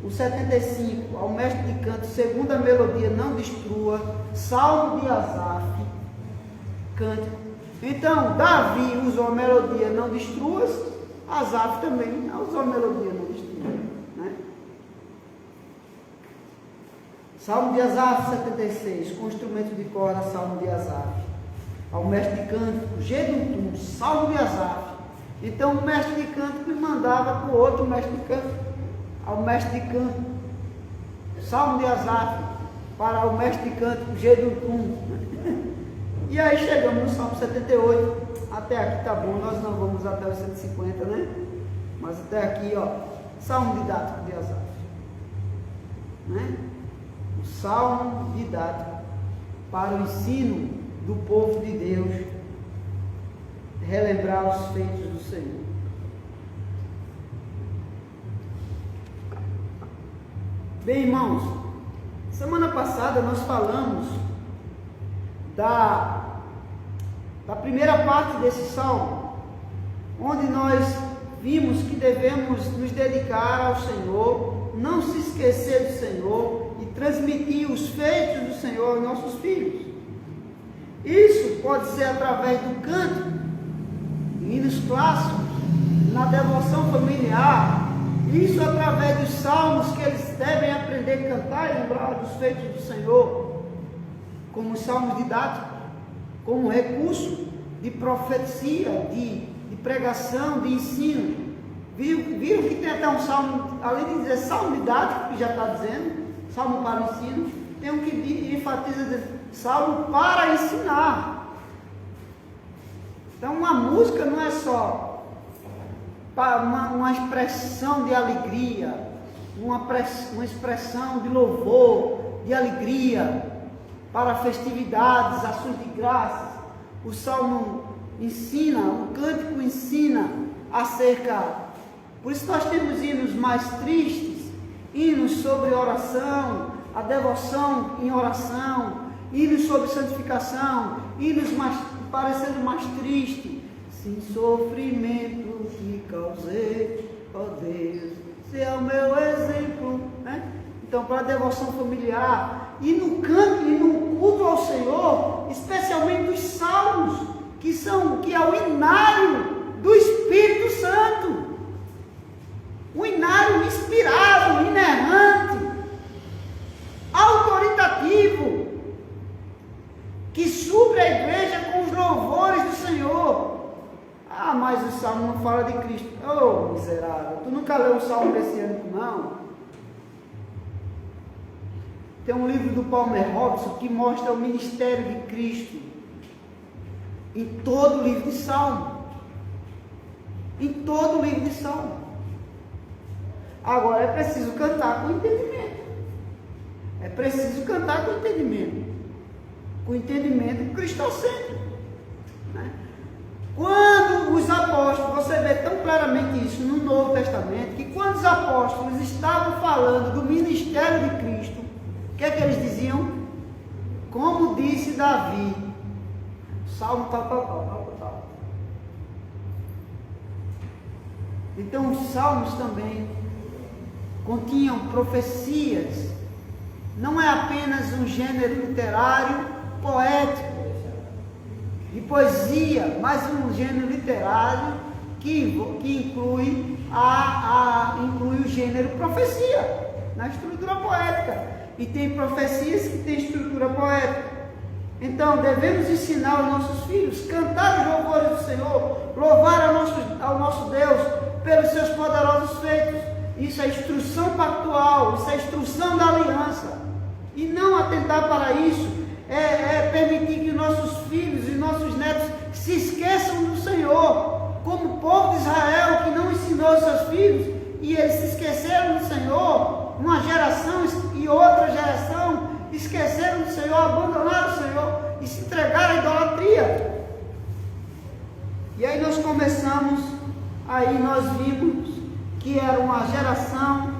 O 75, ao mestre de canto, segunda melodia, não destrua. Salmo de Asaf, cântico. Então, Davi usou a melodia, não destruas. Asaf também usou a melodia, não destrua, né? Salmo de Asaf, 76, com instrumento de corda, Salmo de Asaf. Ao mestre de canto, Jedutum, Salmo de Asaf. Então o mestre de canto me mandava para o outro mestre de canto, ao mestre de canto, Salmo de Asaf, para o mestre de canto, Jedutum. E aí chegamos no Salmo 78. Até aqui tá bom, nós não vamos até os 150, né? Mas até aqui, ó, Salmo didático de Asaf. né? O salmo didático para o ensino do povo de Deus, relembrar os feitos do Senhor. Bem, irmãos, semana passada nós falamos da primeira parte desse salmo, onde nós vimos que devemos nos dedicar ao Senhor, não se esquecer do Senhor e transmitir os feitos do Senhor aos nossos filhos. Isso pode ser através do canto, hinos clássicos, na devoção familiar, isso através dos salmos que eles devem aprender a cantar e lembrar dos feitos do Senhor, como os salmos didáticos, como recurso de profecia, de pregação, de ensino. Viram que tem até um salmo, além de dizer salmo didático, que já está dizendo, salmo para o ensino, tem um que enfatiza dizer, salmo para ensinar. Então uma música não é só uma expressão de alegria, uma expressão de louvor, de alegria, para festividades, ações de graças. O salmo ensina, o cântico ensina acerca, por isso nós temos hinos mais tristes, hinos sobre oração, a devoção em oração, hinos sobre santificação, hinos parecendo mais triste, sem sofrimento que causei, ó Deus, se é o meu exemplo, né? Então, para a devoção familiar, e no canto e no culto ao Senhor, especialmente os salmos, que é o inário do Espírito Santo, o inário inspirado, inerrante, autoritativo, que supre a igreja com os louvores do Senhor. Ah, mas o salmo não fala de Cristo. Oh, miserável, tu nunca leu o salmo messiânico, não? Tem um livro do Palmer Robson que mostra o ministério de Cristo em todo o livro de Salmo. Em todo o livro de Salmo. Agora é preciso cantar com entendimento. É preciso cantar com entendimento. Com entendimento cristocêntrico, né? Quando os apóstolos, você vê tão claramente isso no Novo Testamento, que quando os apóstolos estavam falando do ministério de Cristo, o que é que eles diziam? Como disse Davi, salmo tal. Então os salmos também continham profecias, não é apenas um gênero literário, poético, de poesia, mas um gênero literário que inclui o gênero profecia, na estrutura poética. E tem profecias que têm estrutura poética. Então, devemos ensinar aos nossos filhos, cantar os louvores do Senhor, louvar ao nosso Deus pelos seus poderosos feitos. Isso é instrução pactual, isso é instrução da aliança. E não atentar para isso é permitir que nossos filhos e nossos netos se esqueçam do Senhor, como o povo de Israel que não ensinou seus filhos, e eles se esqueceram do Senhor, uma geração e outra geração esqueceram do Senhor, abandonaram o Senhor e se entregaram à idolatria. E aí nós vimos que era uma geração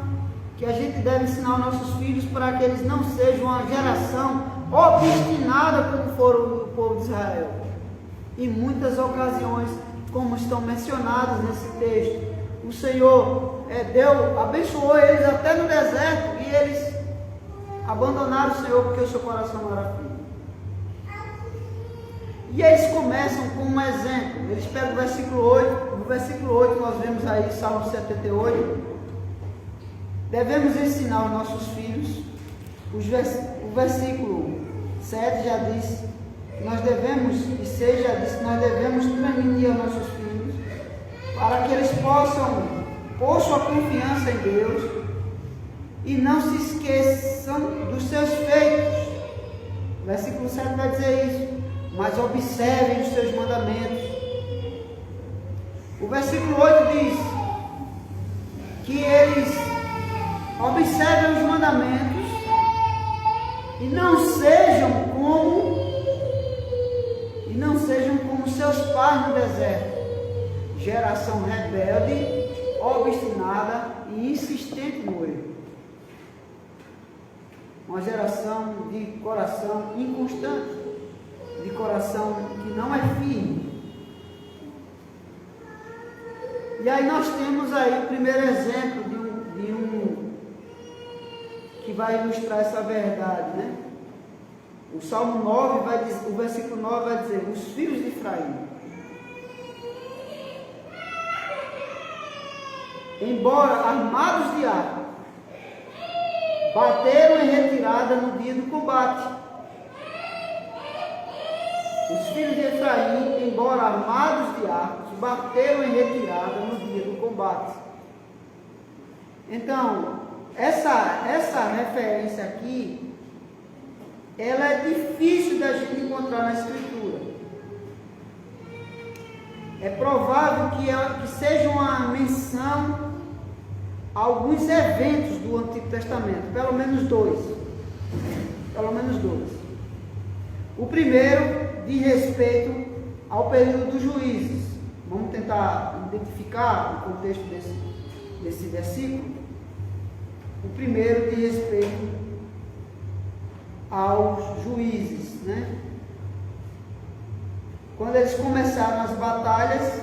que a gente deve ensinar aos nossos filhos para que eles não sejam uma geração obstinada como foram o povo de Israel. Em muitas ocasiões, como estão mencionadas nesse texto, o Senhor abençoou eles até no deserto, e eles abandonaram o Senhor porque o seu coração não era firme. E eles começam com um exemplo. Eles pegam o versículo 8, no versículo 8 nós vemos aí Salmo 78, devemos ensinar aos nossos filhos, o versículo 7 já diz que nós devemos, e 6 já diz que nós devemos transmitir aos nossos filhos, para que eles possam pôr sua confiança em Deus e não se esqueçam dos seus feitos. O versículo 7 vai dizer isso, mas observem os seus mandamentos. O versículo 8 diz que eles observem os mandamentos E não sejam como seus pais no deserto, geração rebelde, obstinada e insistente no erro. Uma geração de coração inconstante, de coração que não é firme. E aí nós temos aí o primeiro exemplo de um que vai ilustrar essa verdade, né? O Salmo 9 vai dizer, o versículo 9 vai dizer: os filhos de Efraim, embora armados de arco, bateram em retirada no dia do combate. Os filhos de Efraim, embora armados de arcos, bateram em retirada no dia do combate. Então, essa referência aqui, ela é difícil da gente encontrar na Escritura. É provável que seja uma menção a alguns eventos do Antigo Testamento, pelo menos dois. O primeiro diz respeito ao período dos juízes. Vamos tentar identificar o contexto desse versículo. O primeiro diz respeito aos juízes, né? Quando eles começaram as batalhas,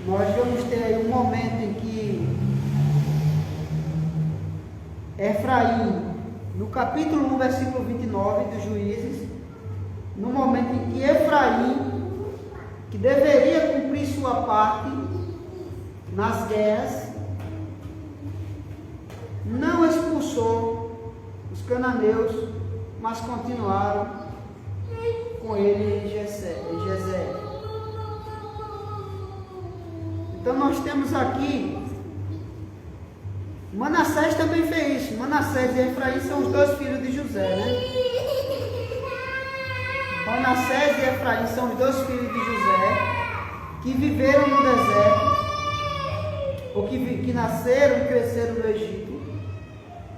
nós vamos ter aí um momento em que Efraim, no capítulo 1, versículo 29 dos Juízes, no momento em que Efraim, que deveria cumprir sua parte nas guerras, não expulsou os cananeus, mas continuaram com ele em Gezer. Então nós temos aqui, Manassés também fez isso. Manassés e Efraim são os dois filhos de José, né? Manassés e Efraim são os dois filhos de José que viveram no deserto, ou que nasceram e cresceram no Egito,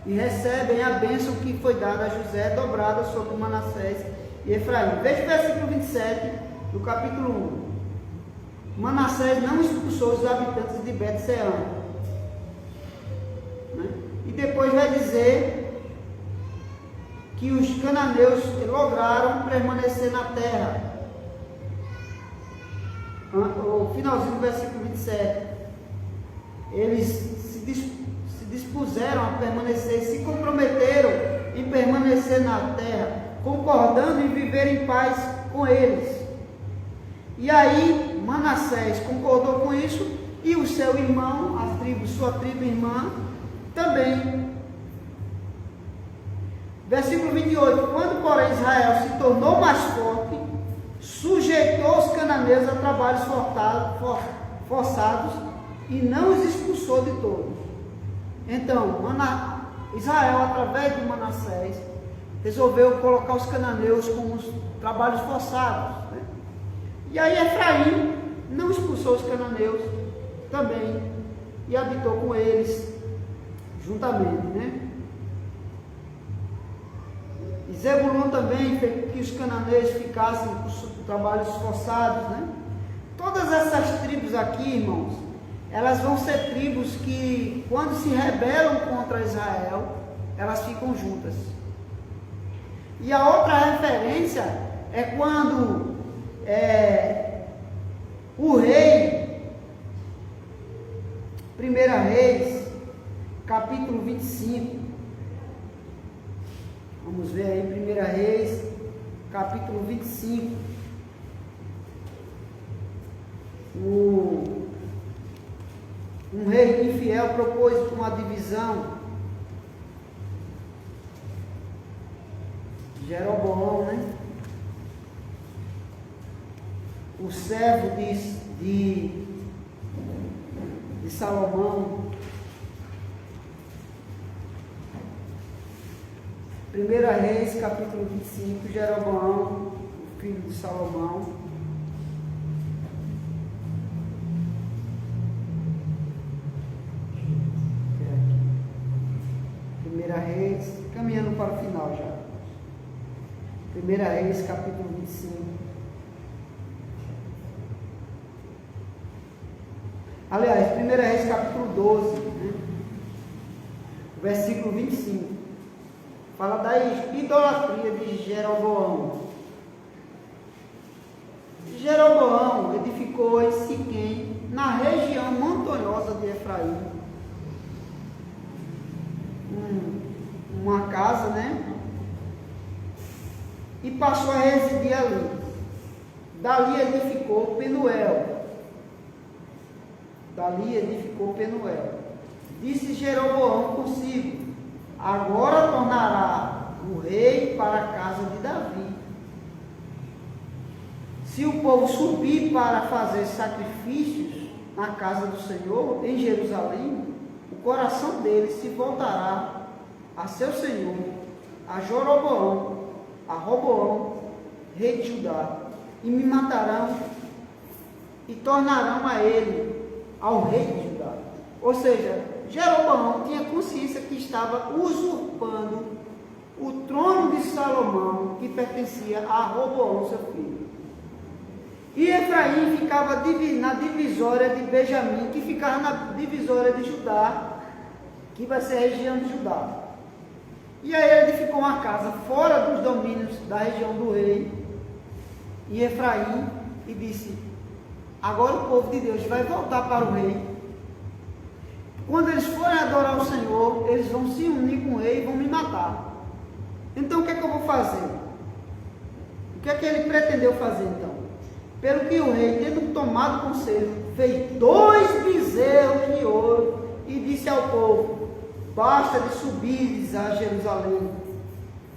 e recebem a bênção que foi dada a José, dobrada sobre Manassés e Efraim. Veja o versículo 27 do capítulo 1. Manassés não expulsou os habitantes de Bet-Sean, né? E depois vai dizer que os cananeus lograram permanecer na terra. O finalzinho do versículo 27. Eles se dispuseram a permanecer, se comprometeram em permanecer na terra, concordando em viver em paz com eles. E aí Manassés concordou com isso, e o seu irmão, sua tribo irmã, também. Versículo 28. Quando, porém, Israel se tornou mais forte, sujeitou os cananeus a trabalhos forçados e não os expulsou de todos. Então, Israel, através de Manassés, resolveu colocar os cananeus como os trabalhos forçados, né? E aí Efraim não expulsou os cananeus também e habitou com eles juntamente, né? E Zebulon também fez com que os cananeus ficassem com trabalhos forçados, né? Todas essas tribos aqui, irmãos, elas vão ser tribos que, quando se rebelam contra Israel, elas ficam juntas. E a outra referência é quando o rei, 1 Reis, capítulo 25, vamos ver aí, 1 Reis, capítulo 25, um rei infiel propôs uma divisão. Jeroboão, né? O servo de Salomão. 1 Reis, capítulo 25, Jeroboão, o filho de Salomão. 1 Reis, capítulo 25. Aliás, 1 Reis, capítulo 12, né? Versículo 25. Fala da idolatria de Jeroboão. Jeroboão edificou em Siquém, na região montanhosa de Efraim, uma casa, né? E passou a residir ali. Dali edificou Penuel. Disse Jeroboão consigo: agora tornará o rei para a casa de Davi. Se o povo subir para fazer sacrifícios na casa do Senhor, em Jerusalém, o coração deles se voltará a seu Senhor, a Jeroboão, a Roboão, rei de Judá, e me matarão e tornarão a ele, ao rei de Judá. Ou seja, Jeroboão tinha consciência que estava usurpando o trono de Salomão, que pertencia a Roboão, seu filho. E Efraim ficava na divisória de Benjamim, que ficava na divisória de Judá, que vai ser a região de Judá. E aí ele edificou uma casa fora dos domínios da região do rei, em Efraim, e disse: agora o povo de Deus vai voltar para o rei. Quando eles forem adorar o Senhor, eles vão se unir com o rei e vão me matar. Então o que é que eu vou fazer? O que é que ele pretendeu fazer então? Pelo que o rei, tendo tomado conselho, fez 2 bezerros de ouro e disse ao povo: basta de subires a Jerusalém.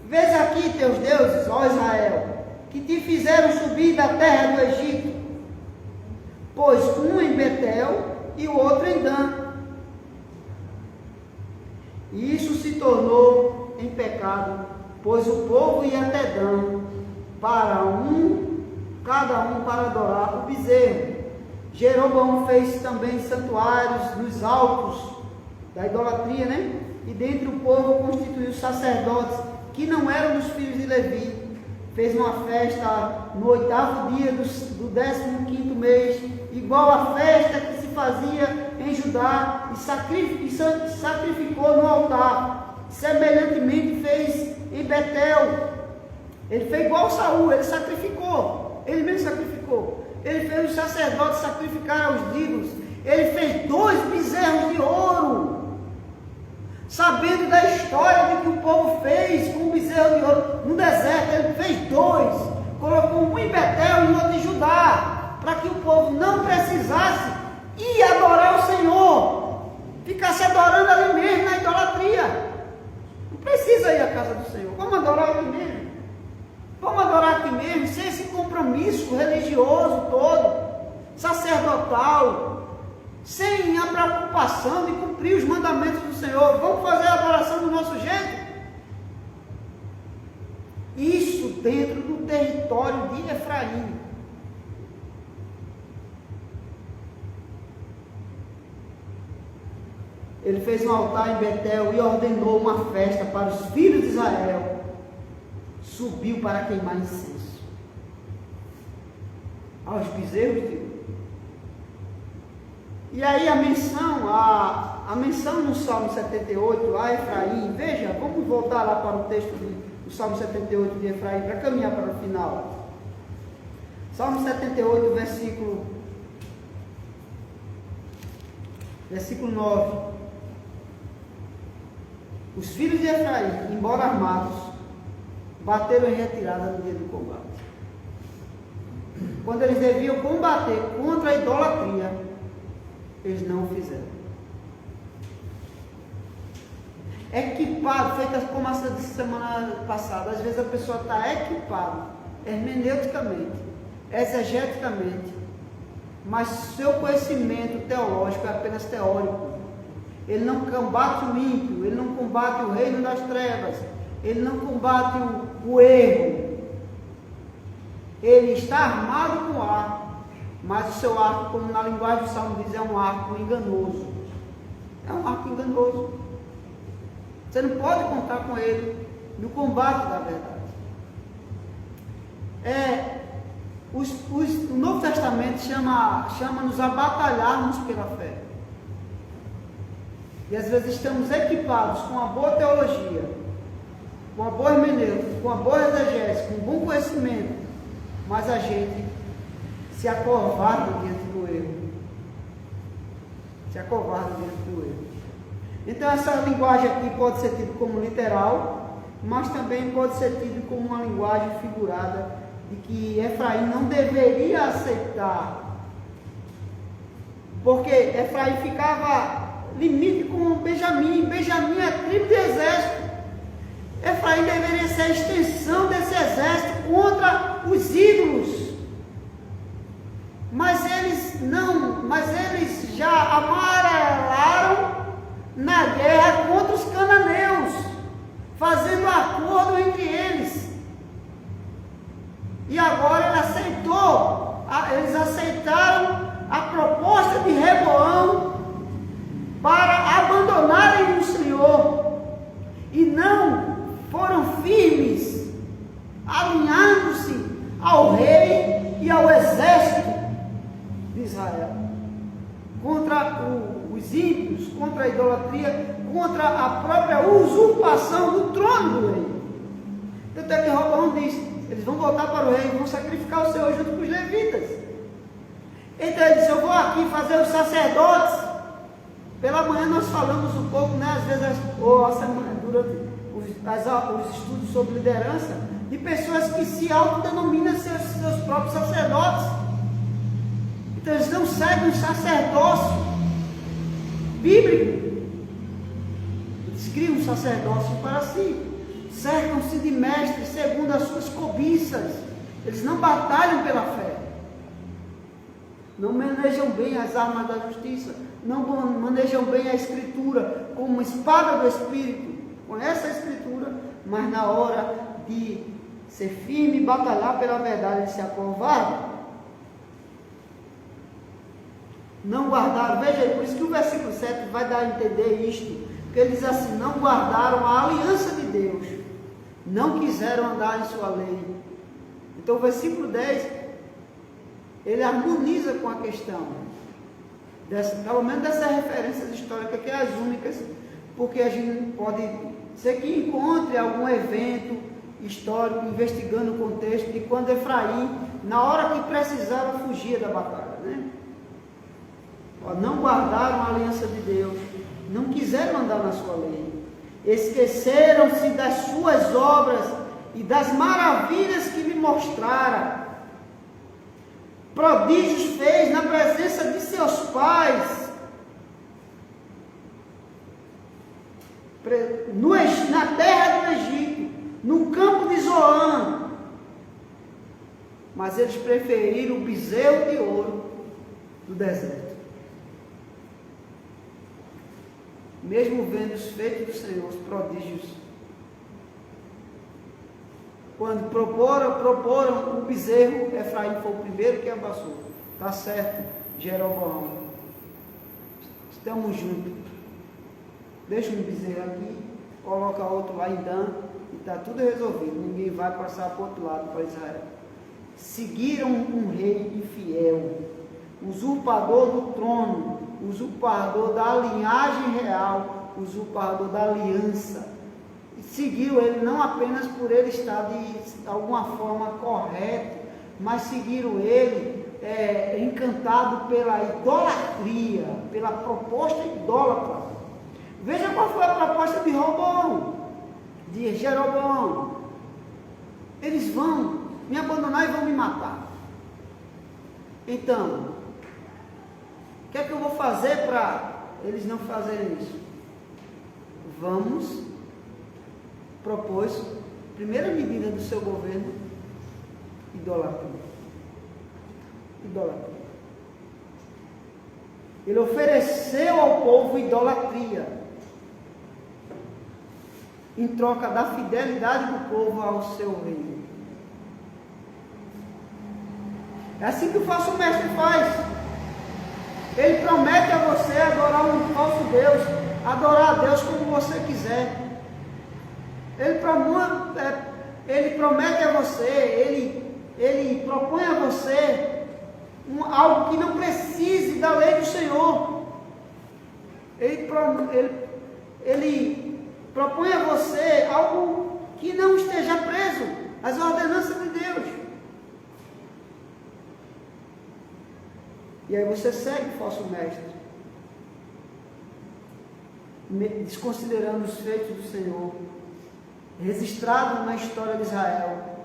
Vês aqui teus deuses, ó Israel, que te fizeram subir da terra do Egito, pois um em Betel e o outro em Dan. E isso se tornou em pecado, pois o povo ia até Dan, cada um para adorar o bezerro. Jeroboão fez também santuários nos altos da idolatria, né? E dentre o povo constituiu sacerdotes que não eram dos filhos de Levi. Fez uma festa no 8º dia do 15º mês, igual à festa que se fazia em Judá, e sacrificou no altar. Semelhantemente fez em Betel. Ele fez igual Saul, ele sacrificou. Ele mesmo sacrificou. Ele fez os sacerdotes sacrificar aos ídolos. Ele fez 2 bezerros de ouro. Sabendo da história de que o povo fez com o bezerro de ouro no deserto, ele fez 2. Colocou um em Betel e outro em Judá, para que o povo não precisasse ir adorar o Senhor, ficasse adorando ali mesmo na idolatria. Não precisa ir à casa do Senhor. Vamos adorar aqui mesmo. Vamos adorar aqui mesmo, sem esse compromisso religioso todo, sacerdotal, sem a preocupação de cumprir os mandamentos do Senhor. Vamos fazer a adoração do nosso jeito? Isso dentro do território de Efraim. Ele fez um altar em Betel e ordenou uma festa para os filhos de Israel. Subiu para queimar incenso aos bezerros de ouro. E aí a menção no Salmo 78 a Efraim, veja, vamos voltar lá para o texto do Salmo 78 de Efraim, para caminhar para o final. Salmo 78, versículo 9. Os filhos de Efraim, embora armados, bateram em retirada no dia do combate. Quando eles deviam combater contra a idolatria, eles não o fizeram. Equipado, feita como a semana passada, às vezes a pessoa está equipada, hermeneuticamente, exegeticamente, mas seu conhecimento teológico é apenas teórico. Ele não combate o ímpio, ele não combate o reino das trevas, ele não combate o erro. Ele está armado com arco, mas o seu arco, como na linguagem do Salmo diz, é um arco enganoso. É um arco enganoso. Você não pode contar com ele no combate da verdade. O Novo Testamento chama-nos a batalharmos pela fé. E às vezes estamos equipados com uma boa teologia, com uma boa hermenêutica, com uma boa exegese, com um bom conhecimento, mas a gente se acovarda diante do erro. Então essa linguagem aqui pode ser tida como literal, mas também pode ser tida como uma linguagem figurada de que Efraim não deveria aceitar, porque Efraim ficava limite com Benjamim. Benjamim é tribo de exército. Efraim deveria ser a extensão desse exército contra os ídolos. Mas eles já amarelaram na guerra contra os cananeus, fazendo acordo entre eles. E agora eles aceitaram a proposta de Reboão para abandonarem o Senhor, e não foram firmes, alinhando-se ao rei e ao exército de Israel, contra os ímpios, contra a idolatria, contra a própria usurpação do trono do rei. Tanto é que Roboão diz: eles vão voltar para o rei e vão sacrificar o Senhor junto com os levitas. Então ele diz: eu vou aqui fazer os sacerdotes. Pela manhã nós falamos um pouco, né, às vezes, ou a semana, durante os estudos sobre liderança, de pessoas que se autodenominam seus próprios sacerdotes. Então eles não seguem um sacerdócio bíblico. Eles criam um sacerdócio para si. Cercam-se de mestres segundo as suas cobiças. Eles não batalham pela fé. Não manejam bem as armas da justiça. Não manejam bem a Escritura como espada do Espírito. Conhece a Escritura, mas na hora de ser firme e batalhar pela verdade, eles se acovardam. Não guardaram. Veja aí, por isso que o versículo 7 vai dar a entender isto. Porque ele diz assim: não guardaram a aliança de Deus, não quiseram andar em sua lei. Então o versículo 10, ele harmoniza com a questão, pelo menos dessas referências históricas, que é as únicas, porque a gente pode ser que encontre algum evento histórico investigando o contexto de quando Efraim, na hora que precisava, fugia da batalha, né? Não guardaram a aliança de Deus, não quiseram andar na sua lei, esqueceram-se das suas obras e das maravilhas que lhe mostrara. Prodígios fez na presença de seus pais, na terra do Egito, no campo de Zoan, mas eles preferiram o bezerro de ouro do deserto. Mesmo vendo os feitos do Senhor, os prodígios, quando proporam o bezerro, Efraim foi o primeiro que abraçou. Está certo, Jeroboão, estamos juntos. Deixa um bezerro aqui, coloca outro lá em Dan, e está tudo resolvido. Ninguém vai passar para o outro lado, para Israel. Seguiram um rei infiel, usurpador do trono, usurpador da linhagem real, usurpador da aliança. E seguiram ele não apenas por ele estar de alguma forma correto, mas seguiram ele encantado pela idolatria, pela proposta idólatra. Veja qual foi a proposta de Roboão, de Jeroboão. Eles vão me abandonar e vão me matar. Então, o que é que eu vou fazer para eles não fazerem isso? Vamos propôs, primeira medida do seu governo, idolatria. Idolatria. Ele ofereceu ao povo idolatria, em troca da fidelidade do povo ao seu reino. É assim que o falso mestre faz. Ele promete a você adorar um falso Deus, adorar a Deus como você quiser. Ele promete a você, ele propõe a você algo que não precise da lei do Senhor. Ele propõe a você algo que não esteja preso às ordenanças de Deus. E aí você segue o falso mestre, desconsiderando os feitos do Senhor, registrado na história de Israel,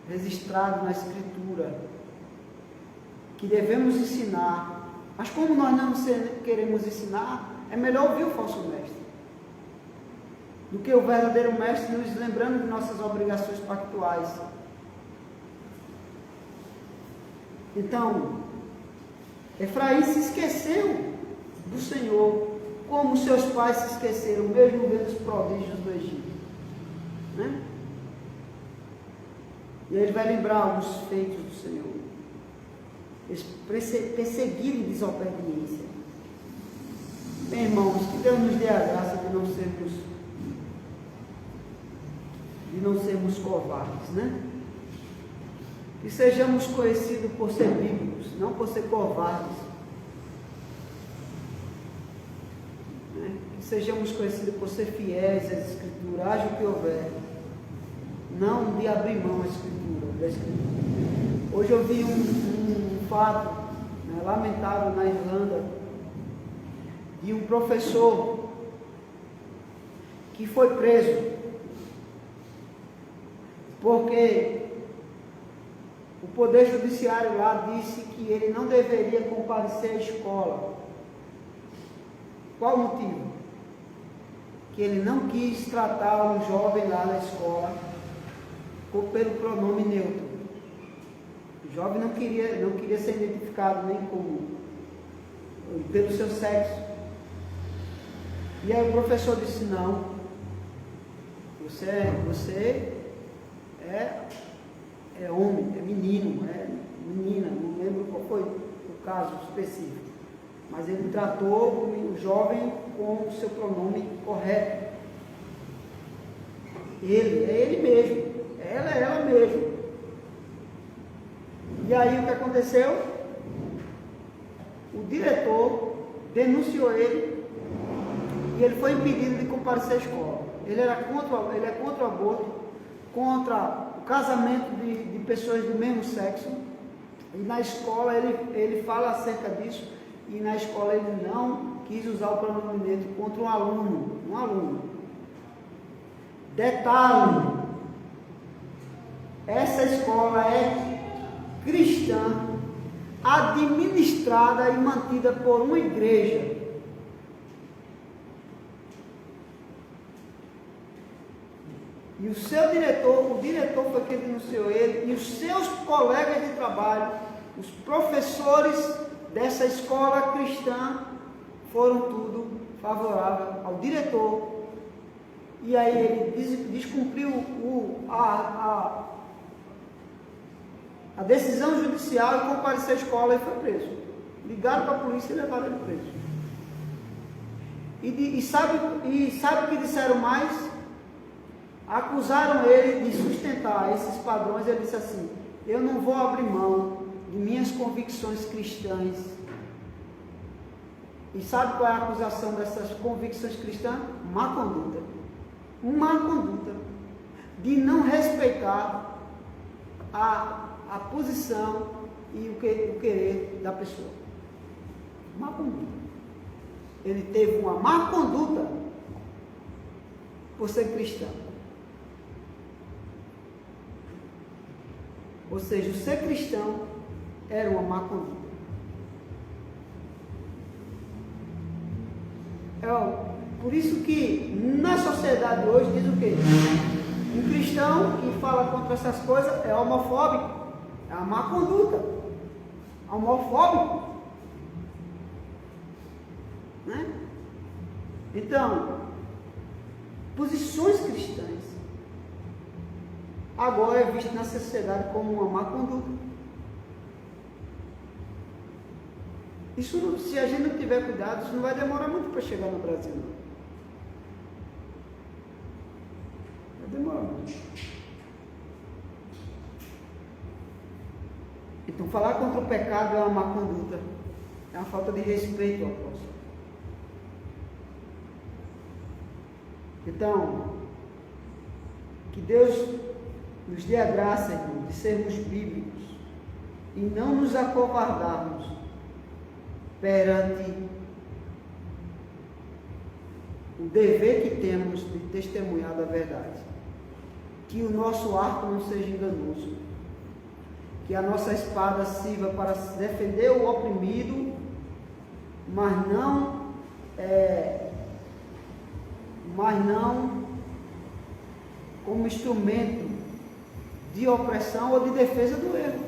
registrado na Escritura, que devemos ensinar. Mas como nós não queremos ensinar, é melhor ouvir o falso mestre do que o verdadeiro mestre nos lembrando de nossas obrigações pactuais. Então, Efraim se esqueceu do Senhor, como seus pais se esqueceram, mesmo vendo os prodígios do Egito, né? E ele vai lembrar alguns feitos do Senhor. Eles perseguiram desobediência. Meus irmãos, que Deus nos dê a graça de não sermos covardes, né? Que sejamos conhecidos por ser bíblicos, não por ser covardes. Né? Que sejamos conhecidos por ser fiéis às Escrituras, haja o que houver. Não de abrir mão da Escritura. Hoje eu vi um fato, né, lamentável na Irlanda, de um professor que foi preso porque o Poder Judiciário lá disse que ele não deveria comparecer à escola. Qual o motivo? Que ele não quis tratar um jovem lá na escola pelo pronome neutro. O jovem não queria ser identificado nem pelo seu sexo. E aí o professor disse: não, você é homem, é menino, é menina, não lembro qual foi o caso específico, mas ele tratou o jovem com o seu pronome correto. Ele, é ele mesmo, ela é ela mesma. E aí o que aconteceu? O diretor denunciou ele e ele foi impedido de comparecer à escola. Ele é contra o aborto, contra o casamento de pessoas do mesmo sexo, e na escola ele fala acerca disso, e na escola ele não quis usar o pronome neutro contra um aluno. Detalhe, essa escola é cristã, administrada e mantida por uma igreja. E o seu diretor, o diretor foi quem denunciou ele, e os seus colegas de trabalho, os professores dessa escola cristã, foram tudo favoráveis ao diretor. E aí ele descumpriu a decisão judicial e compareceu à escola e foi preso. Ligaram para a polícia e levaram ele preso. E sabe o que disseram mais? Acusaram ele de sustentar esses padrões. Ele disse assim: eu não vou abrir mão de minhas convicções cristãs. E sabe qual é a acusação dessas convicções cristãs? Má conduta. Má conduta de não respeitar a posição e o querer da pessoa. Má conduta. Ele teve uma má conduta por ser cristão. Ou seja, o ser cristão era uma má conduta. Por isso que na sociedade hoje diz o quê? Um cristão que fala contra essas coisas é homofóbico, é uma má conduta, homofóbico, né? Então, posições cristãs agora é visto na sociedade como uma má conduta. Isso, se a gente não tiver cuidado, isso não vai demorar muito para chegar no Brasil, não. Vai demorar muito. Então, falar contra o pecado é uma má conduta, é uma falta de respeito ao próximo. Então, que Deus nos dê a graça, irmão, de sermos bíblicos e não nos acovardarmos perante o dever que temos de testemunhar da verdade. Que o nosso arco não seja enganoso, que a nossa espada sirva para defender o oprimido, mas não como instrumento de opressão ou de defesa do erro.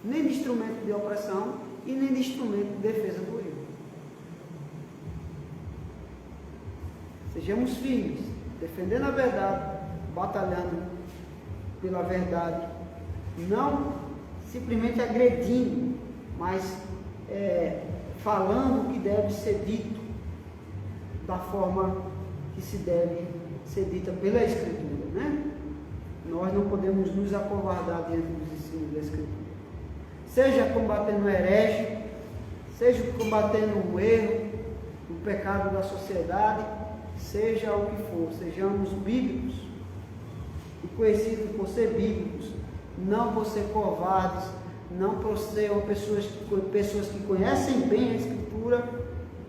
Nem de instrumento de opressão e nem de instrumento de defesa do erro. Sejamos firmes, defendendo a verdade, batalhando pela verdade, não simplesmente agredindo, mas falando o que deve ser dito da forma que se deve ser dita pela Escritura, né? Nós não podemos nos acovardar diante dos ensinos da Escritura. Seja combatendo o herege, seja combatendo o erro, o pecado da sociedade, seja o que for, sejamos bíblicos e conhecidos por ser bíblicos, não por ser covardes, não por ser pessoas que conhecem bem a Escritura,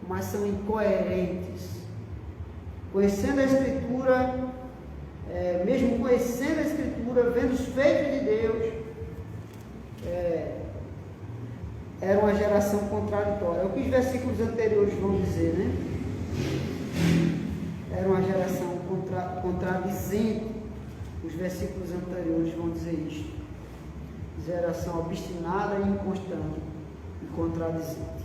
mas são incoerentes. Conhecendo a Escritura, mesmo conhecendo a Escritura, vendo os feitos de Deus, era uma geração contraditória. É o que os versículos anteriores vão dizer, né? Era uma geração contradizente. Os versículos anteriores vão dizer isto. Geração obstinada e inconstante e contradizente.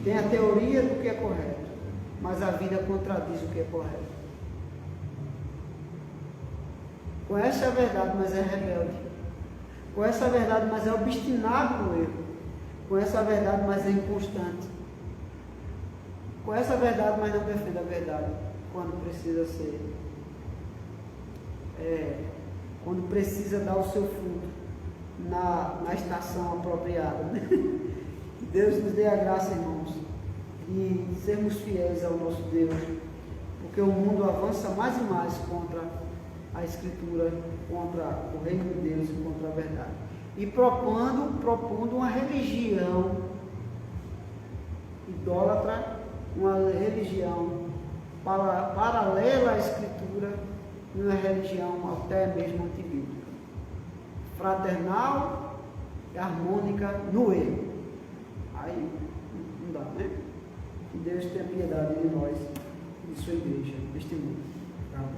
Tem a teoria do que é correto, mas a vida contradiz o que é correto. Conhece a verdade, mas é rebelde. Conhece a verdade, mas é obstinado no erro. Conhece a verdade, mas é inconstante. Conhece a verdade, mas não defende a verdade quando precisa ser. Quando precisa dar o seu fruto na estação apropriada. Que Deus nos dê a graça, irmãos, de sermos fiéis ao nosso Deus, porque o mundo avança mais e mais contra a Escritura, contra o reino de Deus e contra a verdade. E propondo uma religião idólatra, uma religião paralela à Escritura, e uma religião até mesmo antibíblica, fraternal e harmônica no erro. Aí não dá, né? Que Deus tenha piedade de nós, de sua igreja, neste mundo. Amém.